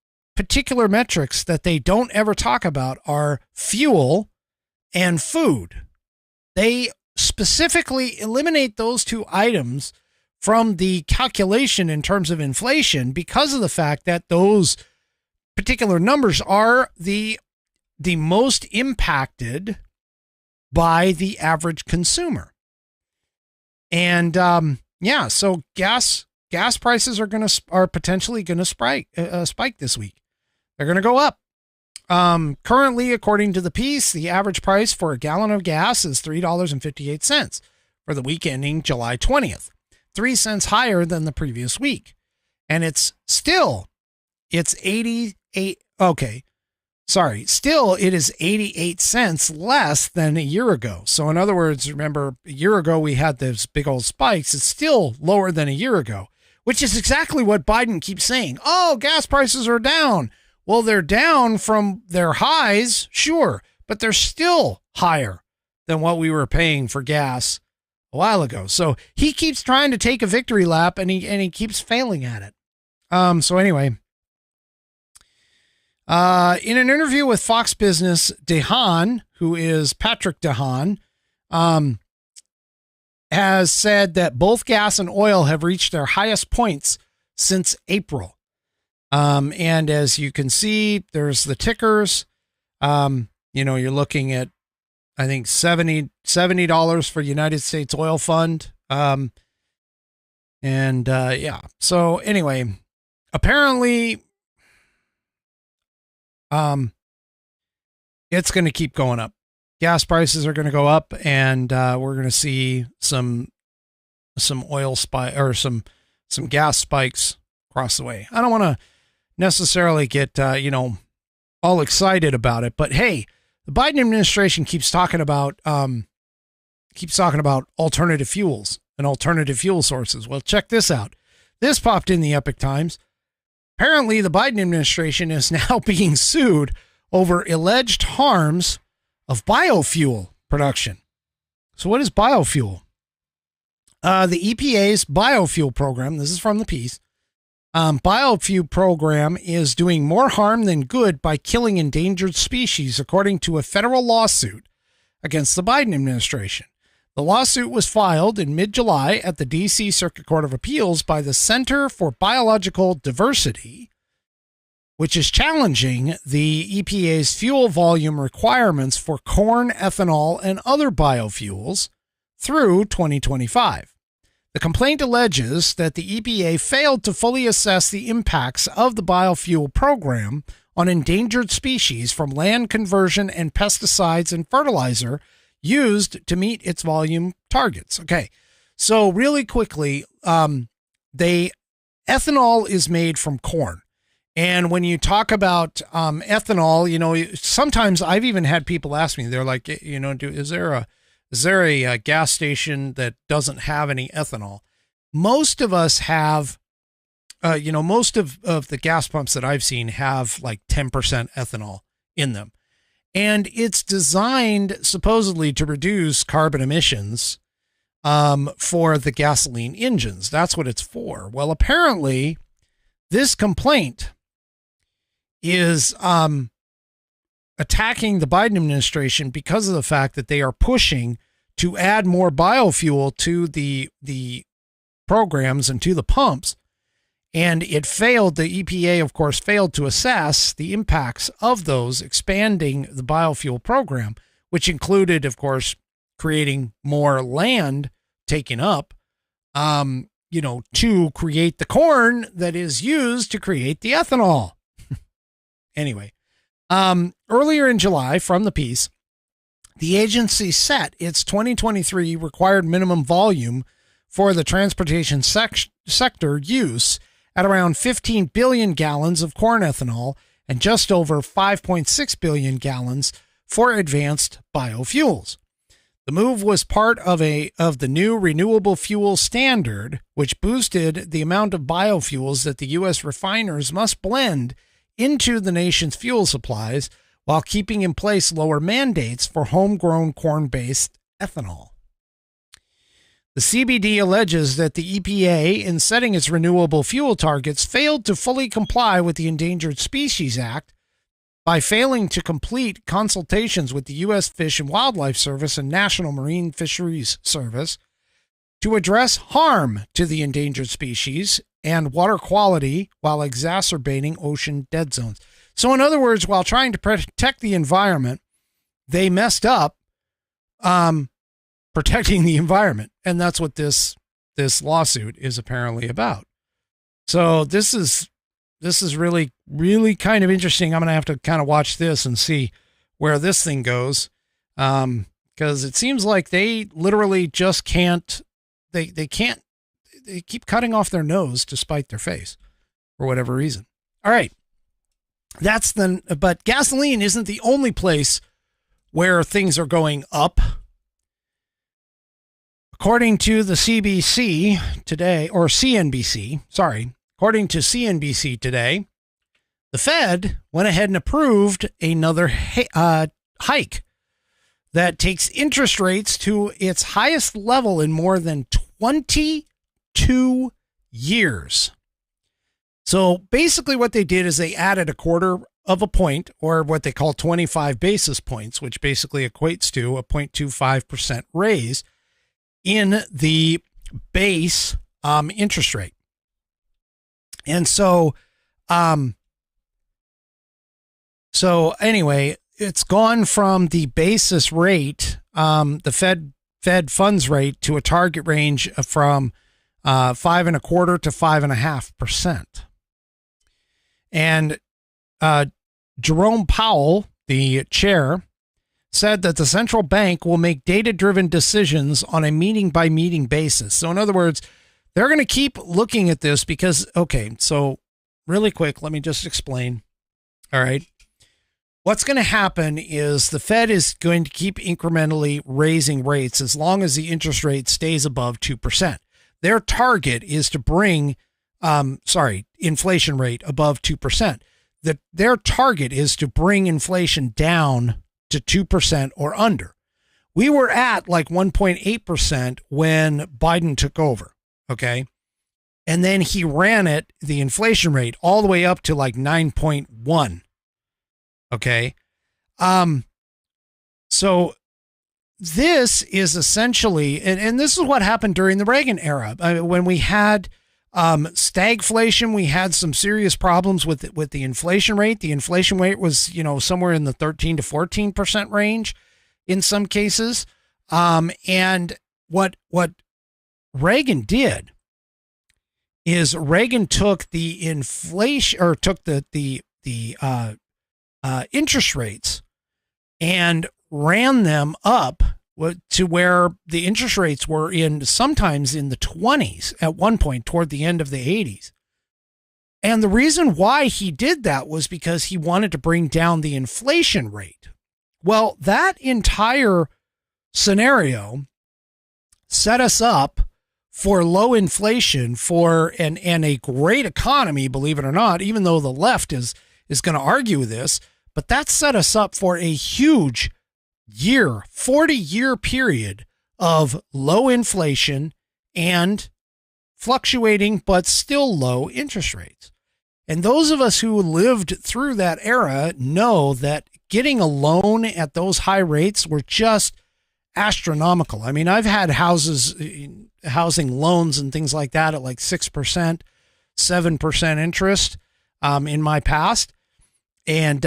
particular metrics that they don't ever talk about are fuel and food. They specifically eliminate those two items from the calculation in terms of inflation because of the fact that those particular numbers are the most impacted by the average consumer. And so gas prices are potentially going to spike this week. They're going to go up. Currently, according to the piece, the average price for a gallon of gas is $3.58 for the week ending July 20th, 3 cents higher than the previous week. And it's 88. Okay. Sorry. Still, it is 88 cents less than a year ago. So in other words, remember a year ago, we had those big old spikes. It's still lower than a year ago, which is exactly what Biden keeps saying. Oh, gas prices are down. Well, they're down from their highs, sure, but they're still higher than what we were paying for gas a while ago. So he keeps trying to take a victory lap, and he keeps failing at it. So anyway, in an interview with Fox Business, DeHaan, who is Patrick DeHaan, has said that both gas and oil have reached their highest points since April. And as you can see, there's the tickers. You're looking at, I think, $70 for United States Oil Fund. So anyway, apparently, it's going to keep going up. Gas prices are going to go up, and we're going to see some oil spike or some gas spikes across the way. I don't want to necessarily get all excited about it, but hey, the Biden administration keeps talking about alternative fuels and alternative fuel sources. Well, check this out. This popped in the Epoch Times. Apparently, the Biden administration is now being sued over alleged harms of biofuel production. So what is biofuel? The EPA's biofuel program, this is from the piece, biofuel program is doing more harm than good by killing endangered species, according to a federal lawsuit against the Biden administration. The lawsuit was filed in mid-July at the D.C. Circuit Court of Appeals by the Center for Biological Diversity, which is challenging the EPA's fuel volume requirements for corn, ethanol, and other biofuels through 2025. The complaint alleges that the EPA failed to fully assess the impacts of the biofuel program on endangered species from land conversion and pesticides and fertilizer used to meet its volume targets. Okay, so really quickly, ethanol is made from corn. And when you talk about ethanol, sometimes I've even had people ask me, they're like, is there a gas station that doesn't have any ethanol? Most of us have, most of the gas pumps that I've seen have like 10% ethanol in them. And it's designed supposedly to reduce carbon emissions for the gasoline engines. That's what it's for. Well, apparently this complaint is attacking the Biden administration because of the fact that they are pushing to add more biofuel to the programs and to the pumps. And it failed. The EPA, of course, failed to assess the impacts of those expanding the biofuel program, which included, of course, creating more land taken up, to create the corn that is used to create the ethanol. Anyway, earlier in July, from the piece, the agency set its 2023 required minimum volume for the transportation sector use at around 15 billion gallons of corn ethanol and just over 5.6 billion gallons for advanced biofuels. The move was part of the new renewable fuel standard, which boosted the amount of biofuels that the U.S. refiners must blend into the nation's fuel supplies while keeping in place lower mandates for homegrown corn-based ethanol. The The CBD alleges that the EPA, in setting its renewable fuel targets, failed to fully comply with the Endangered Species Act by failing to complete consultations with the U.S. Fish and Wildlife Service and National Marine Fisheries Service to address harm to the endangered species and water quality while exacerbating ocean dead zones. So in other words, while trying to protect the environment, they messed up protecting the environment. And that's what this lawsuit is apparently about. So this is really, really kind of interesting. I'm going to have to kind of watch this and see where this thing goes. Because it seems like they literally just can't, they keep cutting off their nose to spite their face for whatever reason. All right. But gasoline isn't the only place where things are going up. According to the CNBC today, according to CNBC today, the Fed went ahead and approved another hike that takes interest rates to its highest level in more than 22 years. So basically what they did is they added a quarter of a point, or what they call 25 basis points, which basically equates to a 0.25% raise in the base interest rate. And so anyway, it's gone from the basis rate, the Fed funds rate, to a target range from 5.25% to 5.5%. And Jerome Powell, the chair, said that the central bank will make data-driven decisions on a meeting-by-meeting basis. So in other words, they're going to keep looking at this because, okay, so really quick, let me just explain. All right. What's going to happen is the Fed is going to keep incrementally raising rates as long as the interest rate stays above 2%. Their target is to bring, inflation rate above 2%. Their target is to bring inflation down to 2% or under. We were at like 1.8% when Biden took over. Okay. And then he ran the inflation rate all the way up to like 9.1. Okay. So this is essentially, and this is what happened during the Reagan era. When we had stagflation, we had some serious problems with the inflation rate. The inflation rate was, somewhere in the 13 to 14% range in some cases. And what Reagan did is Reagan took the inflation, or took the interest rates and ran them up to where the interest rates were sometimes in the 20s at one point toward the end of the 80s. And the reason why he did that was because he wanted to bring down the inflation rate. Well, that entire scenario set us up for low inflation, and a great economy, believe it or not, even though the left is going to argue this, but that set us up for a huge 40-year period of low inflation and fluctuating but still low interest rates. And those of us who lived through that era know that getting a loan at those high rates were just astronomical. I mean, I've had housing loans and things like that at like 6%, 7% interest in my past. And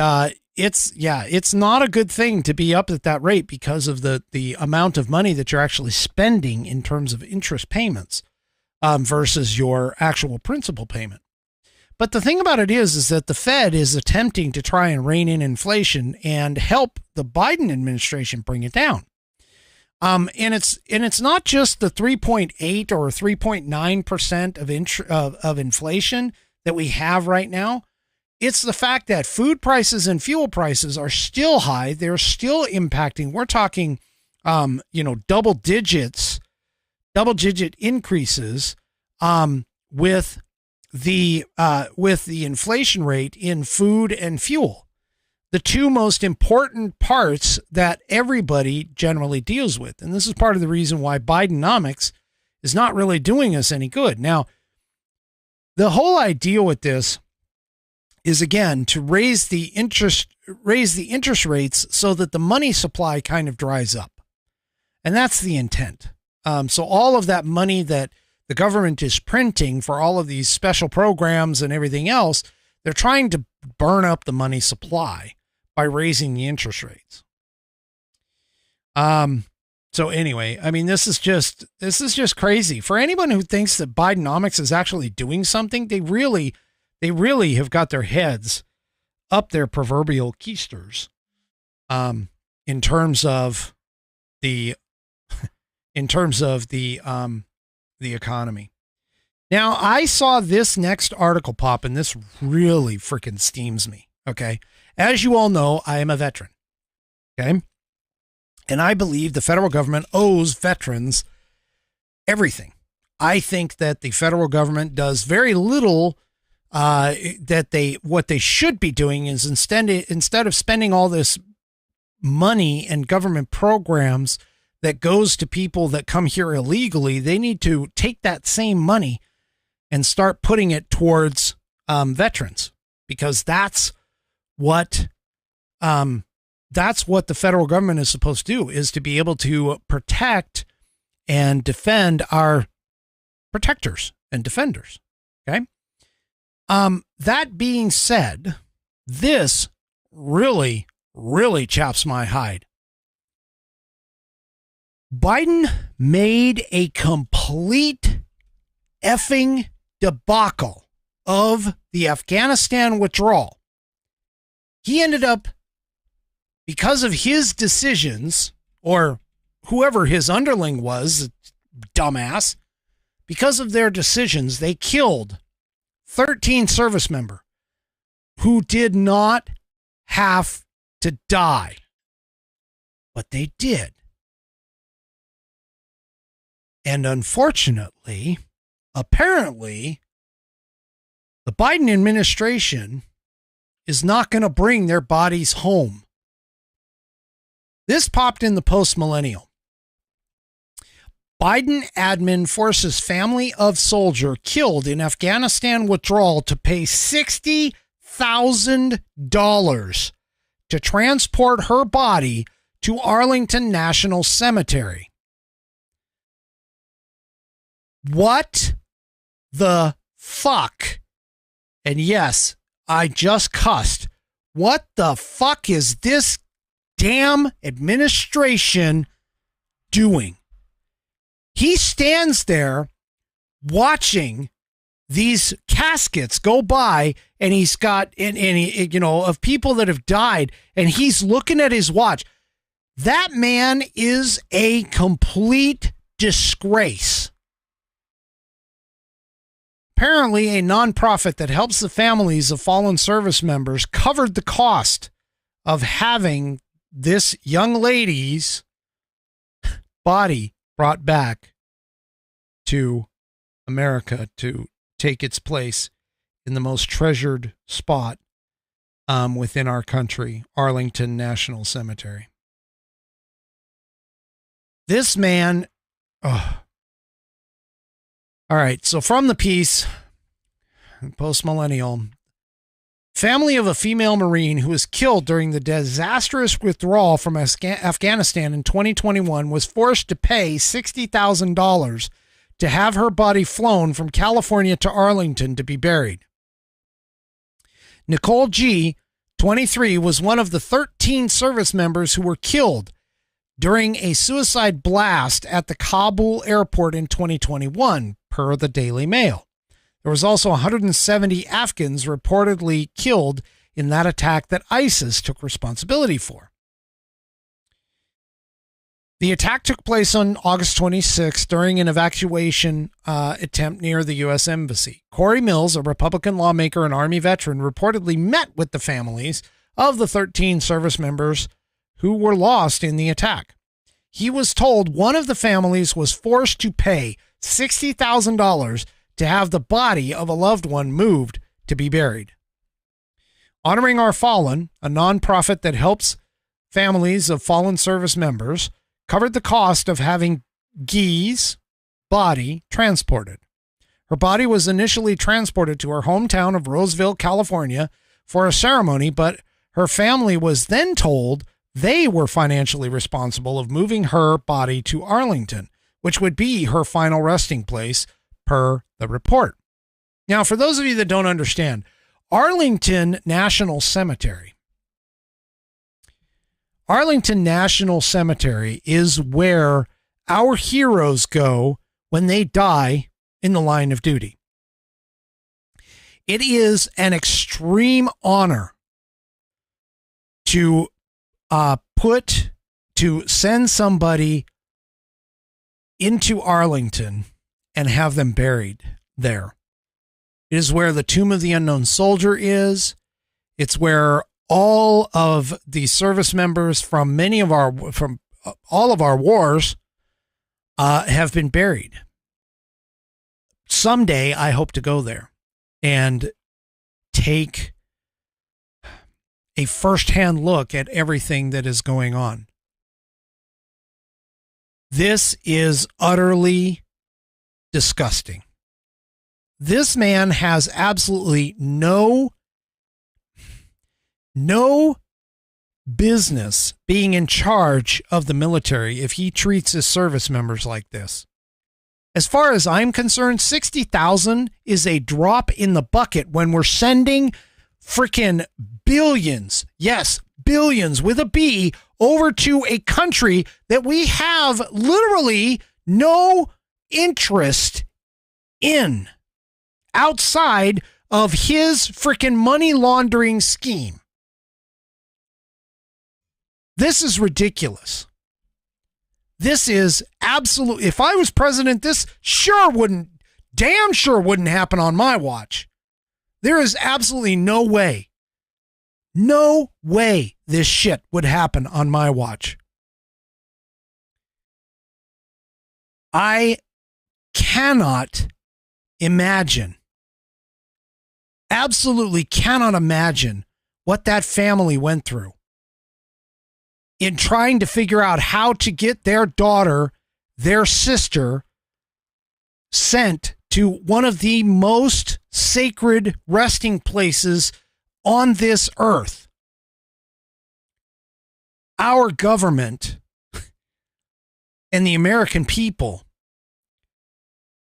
it's not a good thing to be up at that rate because of the amount of money that you're actually spending in terms of interest payments versus your actual principal payment. But the thing about it is that the Fed is attempting to try and rein in inflation and help the Biden administration bring it down. And it's not just the 3.8 or 3.9% of inflation that we have right now. It's the fact that food prices and fuel prices are still high. They're still impacting. We're talking, double digit increases with the inflation rate in food and fuel, the two most important parts that everybody generally deals with. And this is part of the reason why Bidenomics is not really doing us any good. Now, the whole idea with this is, again, to raise the interest rates so that the money supply kind of dries up. And that's the intent. So all of that money that the government is printing for all of these special programs and everything else, they're trying to burn up the money supply by raising the interest rates. So anyway, I mean, this is just crazy. For anyone who thinks that Bidenomics is actually doing something, they really have got their heads up their proverbial keisters, in terms of the economy. Now, I saw this next article pop, and this really freaking steams me. Okay. As you all know, I am a veteran. Okay. And I believe the federal government owes veterans everything. I think that the federal government does very little. What they should be doing is instead of spending all this money and government programs that goes to people that come here illegally, they need to take that same money and start putting it towards veterans, because that's what the federal government is supposed to do, is to be able to protect and defend our protectors and defenders. Okay. That being said, this really, really chaps my hide. Biden made a complete effing debacle of the Afghanistan withdrawal. He ended up, because of his decisions, or whoever his underling was, dumbass, because of their decisions, they killed 13 service members who did not have to die, but they did. And unfortunately, apparently, the Biden administration is not going to bring their bodies home. This popped in the Post-Millennial. Biden admin forces family of soldier killed in Afghanistan withdrawal to pay $60,000 to transport her body to Arlington National Cemetery. What the fuck? And yes, I just cussed. What the fuck is this damn administration doing? He stands there watching these caskets go by, and he's got, of people that have died, and he's looking at his watch. That man is a complete disgrace. Apparently, a nonprofit that helps the families of fallen service members covered the cost of having this young lady's body brought back to America to take its place in the most treasured spot within our country, Arlington National Cemetery. This man, all right, so from the piece, Post-Millennial, family of a female Marine who was killed during the disastrous withdrawal from Afghanistan in 2021 was forced to pay $60,000 to have her body flown from California to Arlington to be buried. Nicole G., 23, was one of the 13 service members who were killed during a suicide blast at the Kabul airport in 2021, per the Daily Mail. There was also 170 Afghans reportedly killed in that attack that ISIS took responsibility for. The attack took place on August 26 during an evacuation attempt near the U.S. Embassy. Corey Mills, a Republican lawmaker and Army veteran, reportedly met with the families of the 13 service members who were lost in the attack. He was told one of the families was forced to pay $60,000 to have the body of a loved one moved to be buried. Honoring Our Fallen, a nonprofit that helps families of fallen service members, covered the cost of having G's body transported. Her body was initially transported to her hometown of Roseville, California for a ceremony, but her family was then told they were financially responsible of moving her body to Arlington, which would be her final resting place per the report. Now, for those of you that don't understand, Arlington National Cemetery is where our heroes go when they die in the line of duty. It is an extreme honor to send somebody into Arlington and have them buried there. It is where the Tomb of the Unknown Soldier is. It's where all of the service members from all of our wars have been buried. Someday I hope to go there and take a firsthand look at everything that is going on. This is utterly disgusting. This man has absolutely no business being in charge of the military if he treats his service members like this. As far as I'm concerned, 60,000 is a drop in the bucket when we're sending freaking billions, yes, billions with a B, over to a country that we have literally no interest in outside of his freaking money laundering scheme. This is ridiculous. This is absolute. If I was president, this damn sure wouldn't happen on my watch. There is absolutely no way this shit would happen on my watch. I cannot imagine, absolutely cannot imagine what that family went through in trying to figure out how to get their daughter, their sister, sent to one of the most sacred resting places on this earth. Our government and the American people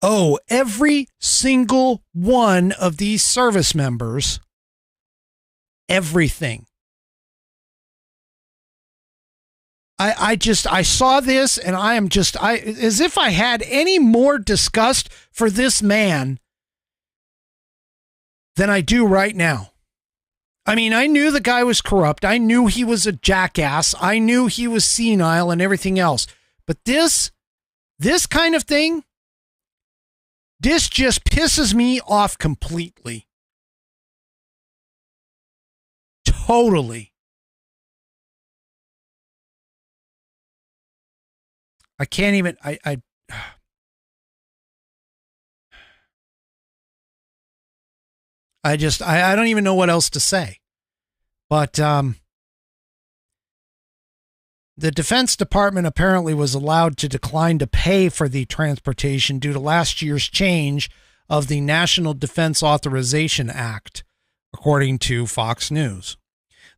owe every single one of these service members everything. I saw this and as if I had any more disgust for this man than I do right now. I mean, I knew the guy was corrupt. I knew he was a jackass. I knew he was senile and everything else. But this kind of thing, this just pisses me off completely. Totally. I can't even, I don't even know what else to say. But the Defense Department apparently was allowed to decline to pay for the transportation due to last year's change of the National Defense Authorization Act, according to Fox News.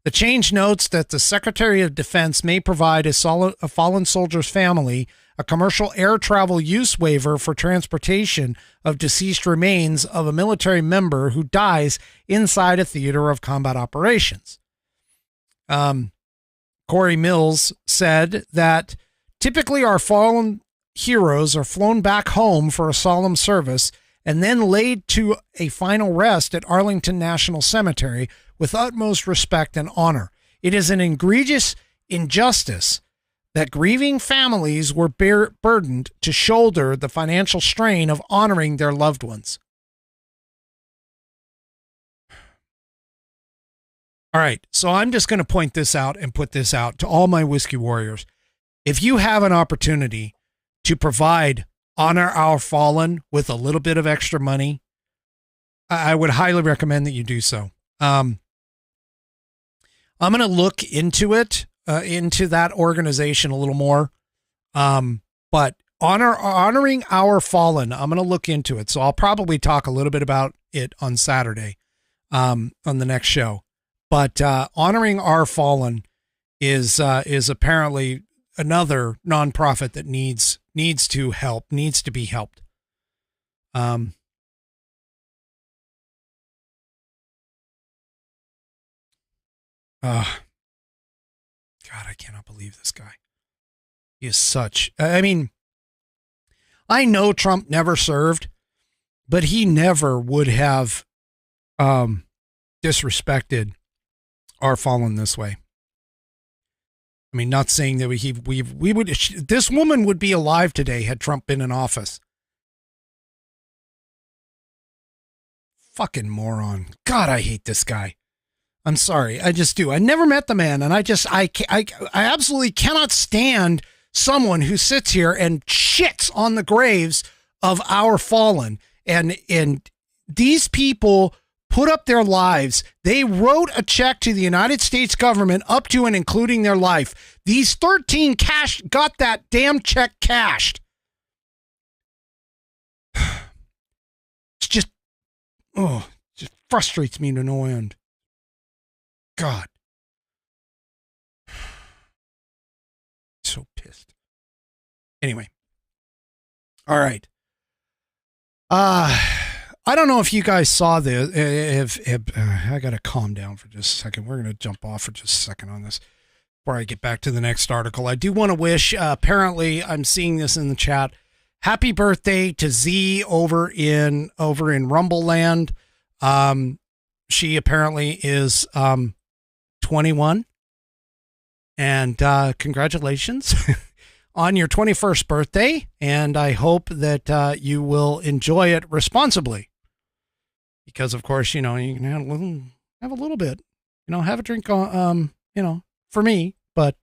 The change notes that the Secretary of Defense may provide a fallen soldier's family a commercial air travel use waiver for transportation of deceased remains of a military member who dies inside a theater of combat operations. Corey Mills said that typically our fallen heroes are flown back home for a solemn service and then laid to a final rest at Arlington National Cemetery with utmost respect and honor. It is an egregious injustice that grieving families were burdened to shoulder the financial strain of honoring their loved ones. All right, so I'm just going to point this out and put this out to all my whiskey warriors. If you have an opportunity to provide honor our fallen with a little bit of extra money, I would highly recommend that you do so. I'm going to look into it, into that organization a little more. But honoring our fallen. I'm going to look into it. So I'll probably talk a little bit about it on Saturday, on the next show. But honoring our fallen is apparently another nonprofit that needs to be helped. God, I cannot believe this guy. He is such, I mean, I know Trump never served, but he never would have disrespected our fallen this way. I mean, not saying that we would, this woman would be alive today had Trump been in office. Fucking moron. God, I hate this guy. I'm sorry. I just do. I never met the man, and I absolutely cannot stand someone who sits here and shits on the graves of our fallen. And these people put up their lives. They wrote a check to the United States government up to and including their life. These 13 got that damn check cashed. It's just, just frustrates me to no end. God. So pissed. Anyway. All right. I don't know if you guys saw this. I got to calm down for just a second. We're going to jump off for just a second on this before I get back to the next article. I do want to wish, apparently I'm seeing this in the chat, happy birthday to Z over in Rumble Land. She apparently is 21, and congratulations on your 21st birthday, and I hope that you will enjoy it responsibly, because of course, you know, you can have a little bit, you know, have a drink on, you know, for me, but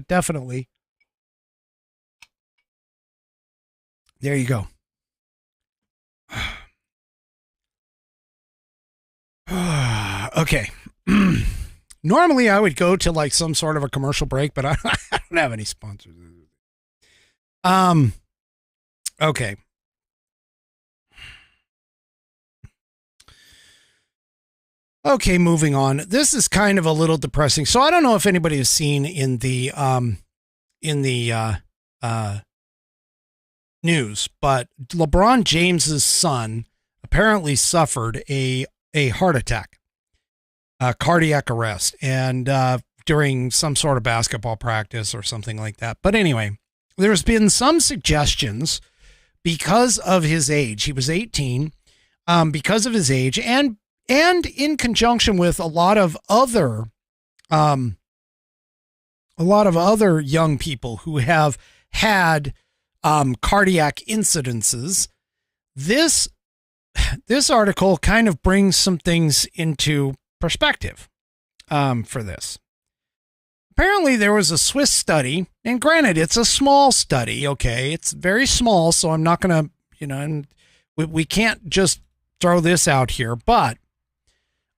definitely there you go. Okay. Normally I would go to like some sort of a commercial break, but I don't have any sponsors. Okay. Okay, moving on. This is kind of a little depressing. So I don't know if anybody has seen in the news, but LeBron James's son apparently suffered a heart attack. Cardiac arrest, and during some sort of basketball practice or something like that. But anyway, there's been some suggestions because of his age. He was 18, because of his age, and in conjunction with a lot of other young people who have had cardiac incidences. This article kind of brings some things into perspective for this. Apparently there was a Swiss study, and granted, it's a small study, okay? It's very small, so I'm not going to, you know, and we can't just throw this out here, but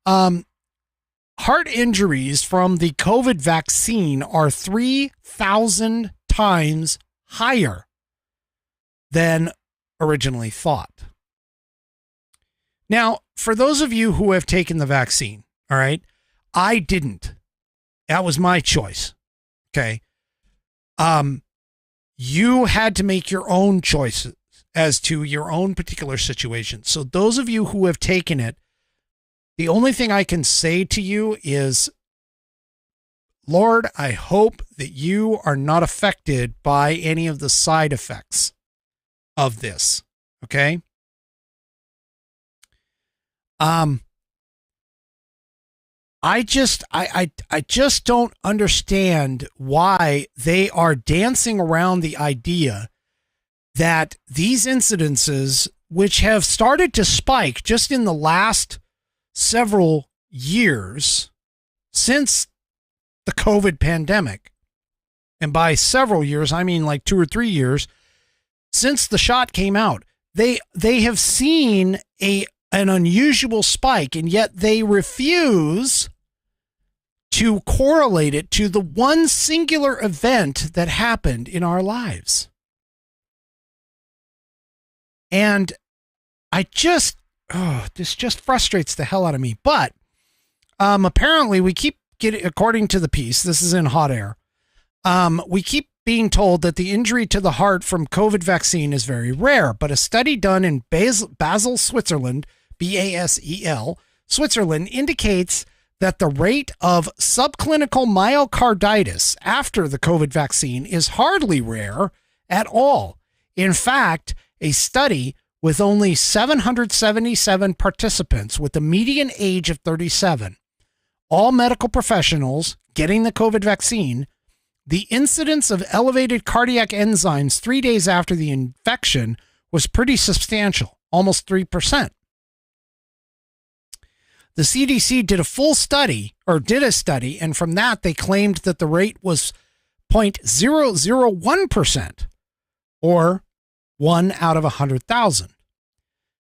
heart injuries from the COVID vaccine are 3,000 times higher than originally thought. Now, for those of you who have taken the vaccine, all right, I didn't. That was my choice. Okay. You had to make your own choices as to your own particular situation. So those of you who have taken it, the only thing I can say to you is, Lord, I hope that you are not affected by any of the side effects of this. Okay. I just don't understand why they are dancing around the idea that these incidences, which have started to spike just in the last several years since the COVID pandemic, and by several years, I mean like 2 or 3 years since the shot came out, they have seen an unusual spike, and yet they refuse to correlate it to the one singular event that happened in our lives. And this just frustrates the hell out of me. But apparently we keep getting, according to the piece, this is in Hot Air, we keep being told that the injury to the heart from COVID vaccine is very rare. But a study done in Basel, Switzerland, Basel, Switzerland, indicates that the rate of subclinical myocarditis after the COVID vaccine is hardly rare at all. In fact, a study with only 777 participants with a median age of 37, all medical professionals getting the COVID vaccine, the incidence of elevated cardiac enzymes 3 days after the infection was pretty substantial, almost 3%. The CDC did a study, and from that they claimed that the rate was 0.001%, or 1 out of 100,000.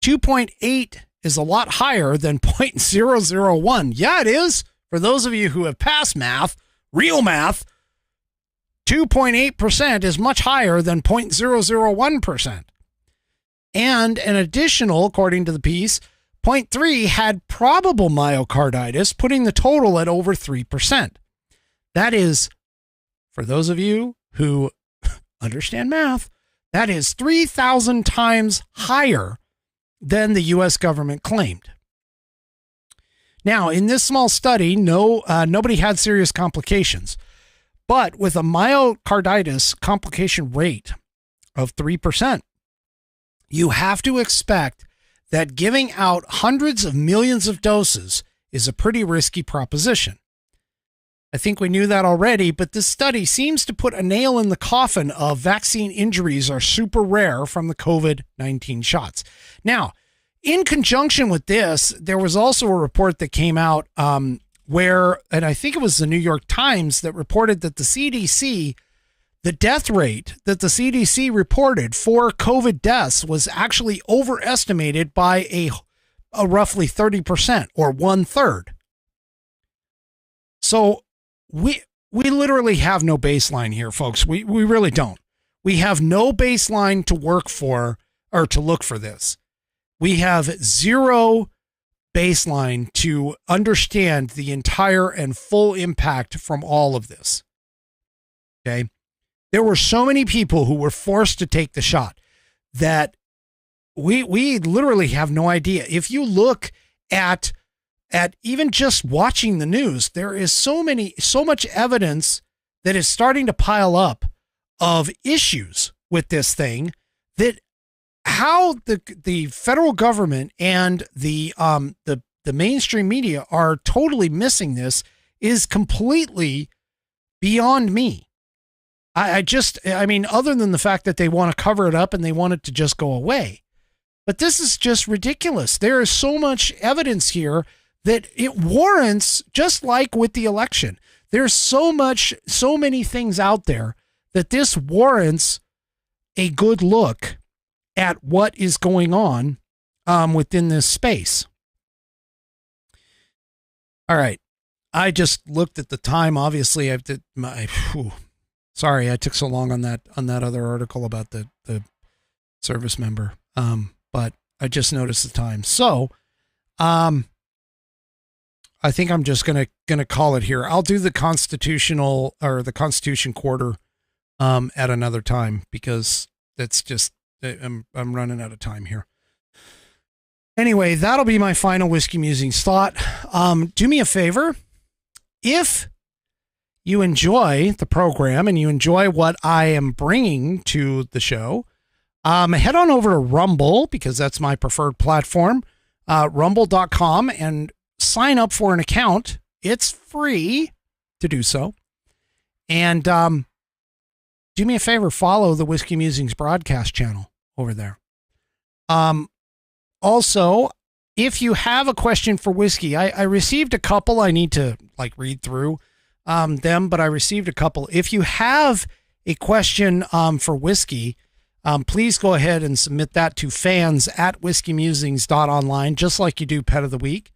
2.8 is a lot higher than 0.001. Yeah, it is. For those of you who have passed math, real math, 2.8% is much higher than 0.001%. And an additional, according to the piece, 0.3 had probable myocarditis, putting the total at over 3%. That is, for those of you who understand math, that is 3,000 times higher than the U.S. government claimed. Now, in this small study, nobody had serious complications, but with a myocarditis complication rate of 3%, you have to expect that giving out hundreds of millions of doses is a pretty risky proposition. I think we knew that already, but this study seems to put a nail in the coffin of vaccine injuries are super rare from the COVID-19 shots. Now, in conjunction with this, there was also a report that came out where, and I think it was the New York Times that reported that the CDC, the death rate that the CDC reported for COVID deaths was actually overestimated by a roughly 30%, or 1/3. So we literally have no baseline here, folks. We really don't. We have no baseline to work for or to look for this. We have zero baseline to understand the entire and full impact from all of this. Okay. There were so many people who were forced to take the shot that we literally have no idea. If you look at even just watching the news, there is so much evidence that is starting to pile up of issues with this thing, that how the federal government and the mainstream media are totally missing this is completely beyond me. I mean, other than the fact that they want to cover it up and they want it to just go away. But this is just ridiculous. There is so much evidence here that it warrants, just like with the election, there's so many things out there that this warrants a good look at what is going on within this space. All right. I just looked at the time. Obviously, sorry, I took so long on that other article about the service member. But I just noticed the time. So, I think I'm just gonna call it here. I'll do the Constitution quarter at another time, because that's just I'm running out of time here. Anyway, that'll be my final Whiskey Musings thought. Do me a favor, if you enjoy the program and you enjoy what I am bringing to the show, head on over to Rumble, because that's my preferred platform, rumble.com, and sign up for an account. It's free to do so. And do me a favor, follow the Whiskey Musings Broadcast channel over there. Also, if you have a question for Whiskey, I received a couple. I need to read through them, but I received a couple. If you have a question for Whiskey, please go ahead and submit that to fans@whiskeymusings.online, just like you do Pet of the Week.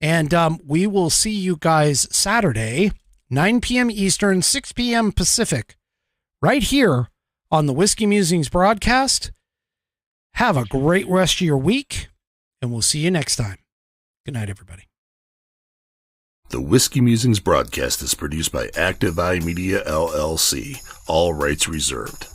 And we will see you guys Saturday, 9 p.m. Eastern, 6 p.m. Pacific, right here on the Whiskey Musings Broadcast. Have a great rest of your week, and we'll see you next time. Good night, everybody. The Whiskey Musings broadcast is produced by Active Eye Media, LLC. All rights reserved.